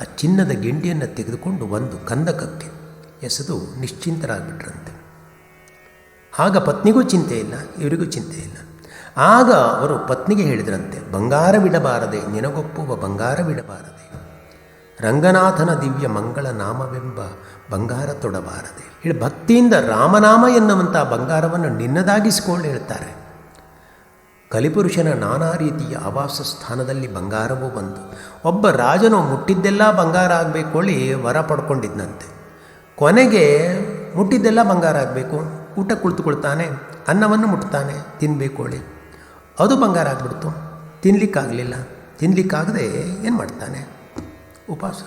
ಆ ಚಿನ್ನದ ಗಿಂಡಿಯನ್ನು ತೆಗೆದುಕೊಂಡು ಒಂದು ಕಂದಕಕ್ಕೆ ಎಸೆದು ನಿಶ್ಚಿಂತರಾಗ್ಬಿಟ್ರಂತೆ. ಆಗ ಪತ್ನಿಗೂ ಚಿಂತೆ ಇಲ್ಲ, ಇವರಿಗೂ ಚಿಂತೆ ಇಲ್ಲ. ಆಗ ಅವರು ಪತ್ನಿಗೆ ಹೇಳಿದ್ರಂತೆ, ಬಂಗಾರವಿಡಬಾರದೆ, ನಿನಗೊಪ್ಪುವ ಬಂಗಾರವಿಡಬಾರದೆ, ರಂಗನಾಥನ ದಿವ್ಯ ಮಂಗಳ ನಾಮವೆಂಬ ಬಂಗಾರ ತೊಡಬಾರದೆ ಹೇಳಿ ಭಕ್ತಿಯಿಂದ ರಾಮನಾಮ ಎನ್ನುವಂಥ ಬಂಗಾರವನ್ನು ನಿನ್ನದಾಗಿಸಿಕೊಂಡು ಹೇಳ್ತಾರೆ. ಕಲಿಪುರುಷನ ನಾನಾ ರೀತಿಯ ಆವಾಸ ಸ್ಥಾನದಲ್ಲಿ ಬಂಗಾರವೂ ಬಂತು. ಒಬ್ಬ ರಾಜನು ಮುಟ್ಟಿದ್ದೆಲ್ಲ ಬಂಗಾರ ಆಗಬೇಕು ಹೇಳಿ ವರ ಪಡ್ಕೊಂಡಿದ್ದಂತೆ. ಕೊನೆಗೆ ಮುಟ್ಟಿದ್ದೆಲ್ಲ ಬಂಗಾರ ಆಗಬೇಕು, ಊಟ ಕುಳಿತುಕೊಳ್ತಾನೆ, ಅನ್ನವನ್ನು ಮುಟ್ತಾನೆ, ತಿನ್ನಬೇಕು ಹೇಳಿ ಅದು ಬಂಗಾರ ಆಗಿಬಿಡ್ತು. ತಿನ್ನಲಿಕ್ಕಾಗಲಿಲ್ಲ, ತಿನ್ನಲಿಕ್ಕಾಗದೆ ಏನು ಮಾಡ್ತಾನೆ? ಉಪವಾಸ.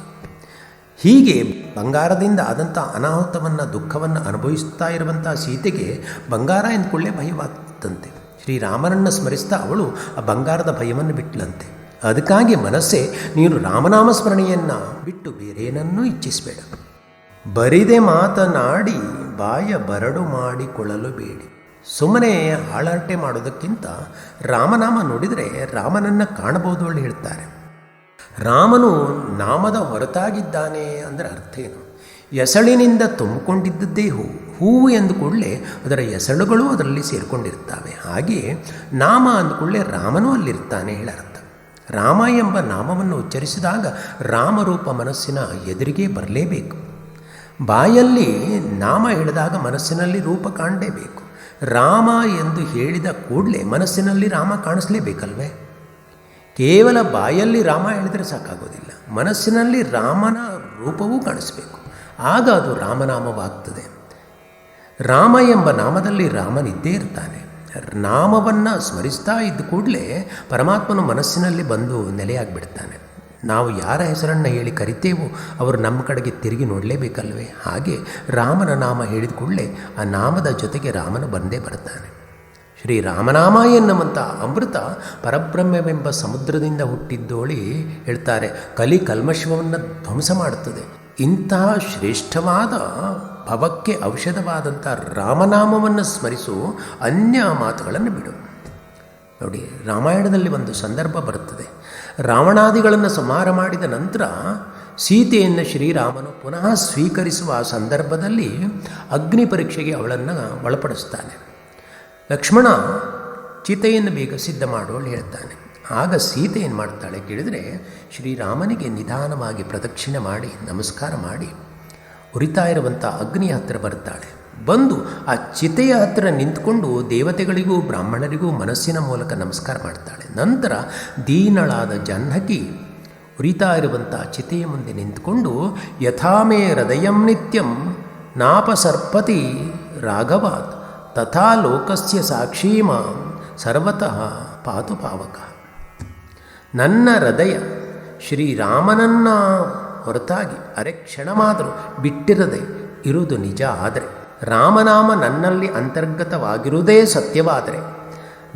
ಹೀಗೆ ಬಂಗಾರದಿಂದ ಆದಂಥ ಅನಾಹುತವನ್ನು, ದುಃಖವನ್ನು ಅನುಭವಿಸ್ತಾ ಇರುವಂಥ ಸೀತೆಗೆ ಬಂಗಾರ ಎಂದುಕೊಳ್ಳೆ ಭಯವಾಗ್ತಂತೆ. ಶ್ರೀರಾಮನನ್ನು ಸ್ಮರಿಸ್ತಾ ಅವಳು ಆ ಬಂಗಾರದ ಭಯವನ್ನು ಬಿಟ್ಟಲಂತೆ. ಅದಕ್ಕಾಗಿ ಮನಸ್ಸೇ, ನೀನು ರಾಮನಾಮ ಸ್ಮರಣೆಯನ್ನು ಬಿಟ್ಟು ಬೇರೇನನ್ನೂ ಇಚ್ಛಿಸಬೇಡ. ಬರಿದೆ ಮಾತನಾಡಿ ಬಾಯ ಬರಡು ಮಾಡಿಕೊಳ್ಳಲು ಬೇಡಿ. ಸುಮ್ಮನೆ ಹಾಳಾಟೆ ಮಾಡೋದಕ್ಕಿಂತ ರಾಮನಾಮ ನುಡಿದರೆ ರಾಮನನ್ನು ಕಾಣಬಹುದು ಅಂತ ಹೇಳ್ತಾರೆ. ರಾಮನು ನಾಮದ ಹೊರತಾಗಿದ್ದಾನೆ ಅಂದರೆ ಅರ್ಥ ಏನು? ಎಸಳಿನಿಂದ ತುಂಬಿಕೊಂಡಿದ್ದದ್ದೇ ಹೂವು ಎಂದುಕೊಳ್ಳೆ ಅದರ ಎಸಳುಗಳು ಅದರಲ್ಲಿ ಸೇರಿಕೊಂಡಿರ್ತವೆ. ಹಾಗೆಯೇ ನಾಮ ಅಂದುಕೊಳ್ಳೆ ರಾಮನೂ ಅಲ್ಲಿರ್ತಾನೆ ಹೇಳರ್ಥ. ರಾಮ ಎಂಬ ನಾಮವನ್ನು ಉಚ್ಚರಿಸಿದಾಗ ರಾಮರೂಪ ಮನಸ್ಸಿನ ಎದುರಿಗೆ ಬರಲೇಬೇಕು. ಬಾಯಲ್ಲಿ ನಾಮ ಹೇಳಿದಾಗ ಮನಸ್ಸಿನಲ್ಲಿ ರೂಪ ಕಾಣಲೇಬೇಕು. ರಾಮ ಎಂದು ಹೇಳಿದ ಕೂಡಲೇ ಮನಸ್ಸಿನಲ್ಲಿ ರಾಮ ಕಾಣಿಸ್ಲೇಬೇಕಲ್ವೇ? ಕೇವಲ ಬಾಯಲ್ಲಿ ರಾಮ ಹೇಳಿದರೆ ಸಾಕಾಗೋದಿಲ್ಲ, ಮನಸ್ಸಿನಲ್ಲಿ ರಾಮನ ರೂಪವೂ ಕಾಣಿಸಬೇಕು. ಆಗ ಅದು ರಾಮನಾಮವಾಗ್ತದೆ. ರಾಮ ಎಂಬ ನಾಮದಲ್ಲಿ ರಾಮನಿದ್ದೇ ಇರ್ತಾನೆ. ನಾಮವನ್ನು ಸ್ಮರಿಸ್ತಾ ಇದ್ದ ಕೂಡಲೇ ಪರಮಾತ್ಮನು ಮನಸ್ಸಿನಲ್ಲಿ ಬಂದು ನೆಲೆಯಾಗಿಬಿಡ್ತಾನೆ. ನಾವು ಯಾರ ಹೆಸರನ್ನು ಹೇಳಿ ಕರಿತೇವೋ ಅವರು ನಮ್ಮ ಕಡೆಗೆ ತಿರುಗಿ ನೋಡಲೇಬೇಕಲ್ವೇ? ಹಾಗೆ ರಾಮನ ನಾಮ ಹೇಳಿದ ಕೂಡಲೇ ಆ ನಾಮದ ಜೊತೆಗೆ ರಾಮನ ಬಂದೇ ಬರ್ತಾನೆ. ಶ್ರೀರಾಮನಾಮ ಎನ್ನುವಂಥ ಅಮೃತ ಪರಬ್ರಹ್ಮವೆಂಬ ಸಮುದ್ರದಿಂದ ಹುಟ್ಟಿದ್ದೋಳಿ ಹೇಳ್ತಾರೆ, ಕಲಿ ಕಲ್ಮಶವನ್ನು ಧ್ವಂಸ ಮಾಡುತ್ತದೆ. ಇಂತಹ ಶ್ರೇಷ್ಠವಾದ ಭವಕ್ಕೆ ಔಷಧವಾದಂಥ ರಾಮನಾಮವನ್ನು ಸ್ಮರಿಸು, ಅನ್ಯ ಮಾತುಗಳನ್ನು ಬಿಡು. ನೋಡಿ, ರಾಮಾಯಣದಲ್ಲಿ ಒಂದು ಸಂದರ್ಭ ಬರುತ್ತದೆ. ರಾವಣಾದಿಗಳನ್ನು ಸಂಹಾರ ಮಾಡಿದ ನಂತರ ಸೀತೆಯನ್ನು ಶ್ರೀರಾಮನು ಪುನಃ ಸ್ವೀಕರಿಸುವ ಆ ಸಂದರ್ಭದಲ್ಲಿ ಅಗ್ನಿ ಪರೀಕ್ಷೆಗೆ ಅವಳನ್ನು ಒಳಪಡಿಸ್ತಾನೆ. ಲಕ್ಷ್ಮಣ ಚಿತೆಯನ್ನು ಬೇಗ ಸಿದ್ಧ ಮಾಡೋಳು ಹೇಳ್ತಾನೆ. ಆಗ ಸೀತೆ ಏನು ಮಾಡ್ತಾಳೆ ಕೇಳಿದರೆ, ಶ್ರೀರಾಮನಿಗೆ ನಿಧಾನವಾಗಿ ಪ್ರದಕ್ಷಿಣೆ ಮಾಡಿ ನಮಸ್ಕಾರ ಮಾಡಿ ಉರಿತಾ ಇರುವಂಥ ಅಗ್ನಿಯ ಹತ್ತಿರ ಬರ್ತಾಳೆ. ಬಂದು ಆ ಚಿತೆಯ ಹತ್ತಿರ ನಿಂತ್ಕೊಂಡು ದೇವತೆಗಳಿಗೂ ಬ್ರಾಹ್ಮಣರಿಗೂ ಮನಸ್ಸಿನ ಮೂಲಕ ನಮಸ್ಕಾರ ಮಾಡ್ತಾಳೆ. ನಂತರ ದೀನಳಾದ ಜಾಹ್ನಕಿ ಉರಿತಾ ಇರುವಂಥ ಚಿತೆಯ ಮುಂದೆ ನಿಂತ್ಕೊಂಡು ಯಥಾಮೇ ಹೃದಯಂ ನಿತ್ಯಂ ನಾಪಸರ್ಪತಿ ರಾಘವಾತ್ ತಥಾ ಲೋಕಸ್ಯ ಸಾಕ್ಷೀಮ ಸರ್ವತಃ ಪಾತು ಪಾವಕ. ನನ್ನ ಹೃದಯ ಶ್ರೀರಾಮನನ್ನು ಹೊರತಾಗಿ ಅರೆ ಕ್ಷಣಮಾದರೂ ಬಿಟ್ಟಿರದೆ ಇರುವುದು ನಿಜ. ಆದರೆ ರಾಮನಾಮ ನನ್ನಲ್ಲಿ ಅಂತರ್ಗತವಾಗಿರುವುದೇ ಸತ್ಯವಾದರೆ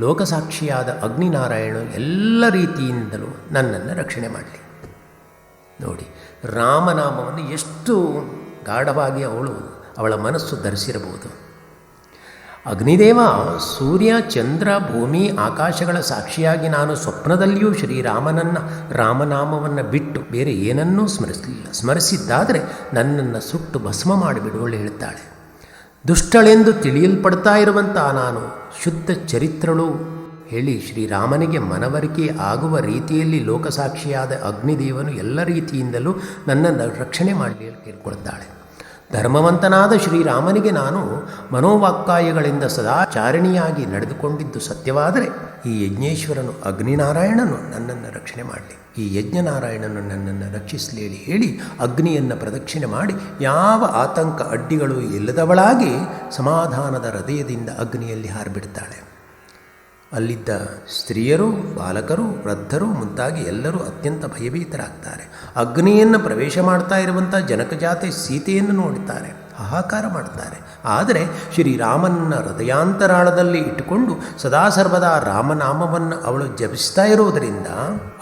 ಲೋಕಸಾಕ್ಷಿಯಾದ ಅಗ್ನಿನಾರಾಯಣ ಎಲ್ಲ ರೀತಿಯಿಂದಲೂ ನನ್ನನ್ನು ರಕ್ಷಣೆ ಮಾಡಲಿ. ನೋಡಿ, ರಾಮನಾಮವನ್ನು ಎಷ್ಟು ಗಾಢವಾಗಿ ಅವಳ ಮನಸ್ಸು ಧರಿಸಿರಬಹುದು. ಅಗ್ನಿದೇವ ಸೂರ್ಯ ಚಂದ್ರ ಭೂಮಿ ಆಕಾಶಗಳ ಸಾಕ್ಷಿಯಾಗಿ ನಾನು ಸ್ವಪ್ನದಲ್ಲಿಯೂ ಶ್ರೀರಾಮನನ್ನು ರಾಮನಾಮವನ್ನು ಬಿಟ್ಟು ಬೇರೆ ಏನನ್ನೂ ಸ್ಮರಿಸಲಿಲ್ಲ. ಸ್ಮರಿಸಿದ್ದಾದರೆ ನನ್ನನ್ನು ಸುಟ್ಟು ಭಸ್ಮ ಮಾಡಿಬಿಡುವಳು ಹೇಳ್ತಾಳೆ. ದುಷ್ಟಳೆಂದು ತಿಳಿಯಲ್ಪಡ್ತಾ ಇರುವಂಥ ನಾನು ಶುದ್ಧ ಚರಿತ್ರಳು ಹೇಳಿ ಶ್ರೀರಾಮನಿಗೆ ಮನವರಿಕೆ ಆಗುವ ರೀತಿಯಲ್ಲಿ ಲೋಕಸಾಕ್ಷಿಯಾದ ಅಗ್ನಿದೇವನು ಎಲ್ಲ ರೀತಿಯಿಂದಲೂ ನನ್ನನ್ನು ರಕ್ಷಣೆ ಮಾಡಲಿ ಕೇಳ್ಕೊಳ್ತಾಳೆ. ಧರ್ಮವಂತನಾದ ಶ್ರೀರಾಮನಿಗೆ ನಾನು ಮನೋವಾಕ್ಕಾಯಗಳಿಂದ ಸದಾಚಾರಿಣಿಯಾಗಿ ನಡೆದುಕೊಂಡಿದ್ದು ಸತ್ಯವಾದರೆ ಈ ಯಜ್ಞೇಶ್ವರನು ಅಗ್ನಿನಾರಾಯಣನು ನನ್ನನ್ನು ರಕ್ಷಣೆ ಮಾಡಲಿ, ಈ ಯಜ್ಞನಾರಾಯಣನು ನನ್ನನ್ನು ರಕ್ಷಿಸಲಿ ಹೇಳಿ ಅಗ್ನಿಯನ್ನು ಪ್ರದಕ್ಷಿಣೆ ಮಾಡಿ ಯಾವ ಆತಂಕ ಅಡ್ಡಿಗಳು ಇಲ್ಲದವಳಾಗಿ ಸಮಾಧಾನದ ಹೃದಯದಿಂದ ಅಗ್ನಿಯಲ್ಲಿ ಹಾರಿಬಿಡ್ತಾಳೆ. ಅಲ್ಲಿದ್ದ ಸ್ತ್ರೀಯರು, ಬಾಲಕರು, ವೃದ್ಧರು ಮುಂತಾಗಿ ಎಲ್ಲರೂ ಅತ್ಯಂತ ಭಯಭೀತರಾಗ್ತಾರೆ. ಅಗ್ನಿಯನ್ನು ಪ್ರವೇಶ ಮಾಡ್ತಾ ಇರುವಂಥ ಜನಕಜಾತೆ ಸೀತೆಯನ್ನು ನೋಡುತ್ತಾರೆ, ಹಾಹಾಕಾರ ಮಾಡ್ತಾರೆ. ಆದರೆ ಶ್ರೀರಾಮನ ಹೃದಯಾಂತರಾಳದಲ್ಲಿ ಇಟ್ಟುಕೊಂಡು ಸದಾ ಸರ್ವದಾ ರಾಮನಾಮವನ್ನು ಅವಳು ಜಪಿಸ್ತಾ ಇರೋದರಿಂದ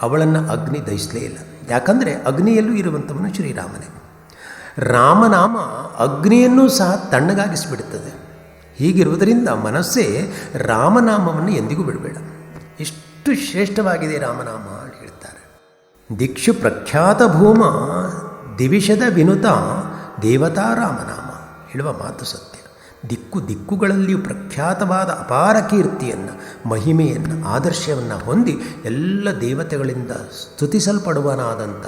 ಅವಳನ್ನು ಅಗ್ನಿ ದಹಿಸಲೇ ಇಲ್ಲ. ಯಾಕಂದರೆ ಅಗ್ನಿಯಲ್ಲೂ ಇರುವಂಥವನು ಶ್ರೀರಾಮನೇ. ರಾಮನಾಮ ಅಗ್ನಿಯನ್ನೂ ಸಹ ತಣ್ಣಗಾಗಿಸಿಬಿಡುತ್ತದೆ. ಹೀಗಿರುವುದರಿಂದ ಮನಸ್ಸೇ ರಾಮನಾಮವನ್ನು ಎಂದಿಗೂ ಬಿಡಬೇಡ. ಎಷ್ಟು ಶ್ರೇಷ್ಠವಾಗಿದೆ ರಾಮನಾಮ ಅಂತ ಹೇಳ್ತಾರೆ. ದಿಕ್ಷು ಪ್ರಖ್ಯಾತ ಭೂಮ ದಿವಿಷದ ವಿನುತ ದೇವತಾ ರಾಮನಾಮ ಹೇಳುವ ಮಾತು ಸತ್ಯ. ದಿಕ್ಕುಗಳಲ್ಲಿಯೂ ಪ್ರಖ್ಯಾತವಾದ ಅಪಾರ ಕೀರ್ತಿಯನ್ನು, ಮಹಿಮೆಯನ್ನು, ಆದರ್ಶವನ್ನು ಹೊಂದಿ ಎಲ್ಲ ದೇವತೆಗಳಿಂದ ಸ್ತುತಿಸಲ್ಪಡುವನಾದಂಥ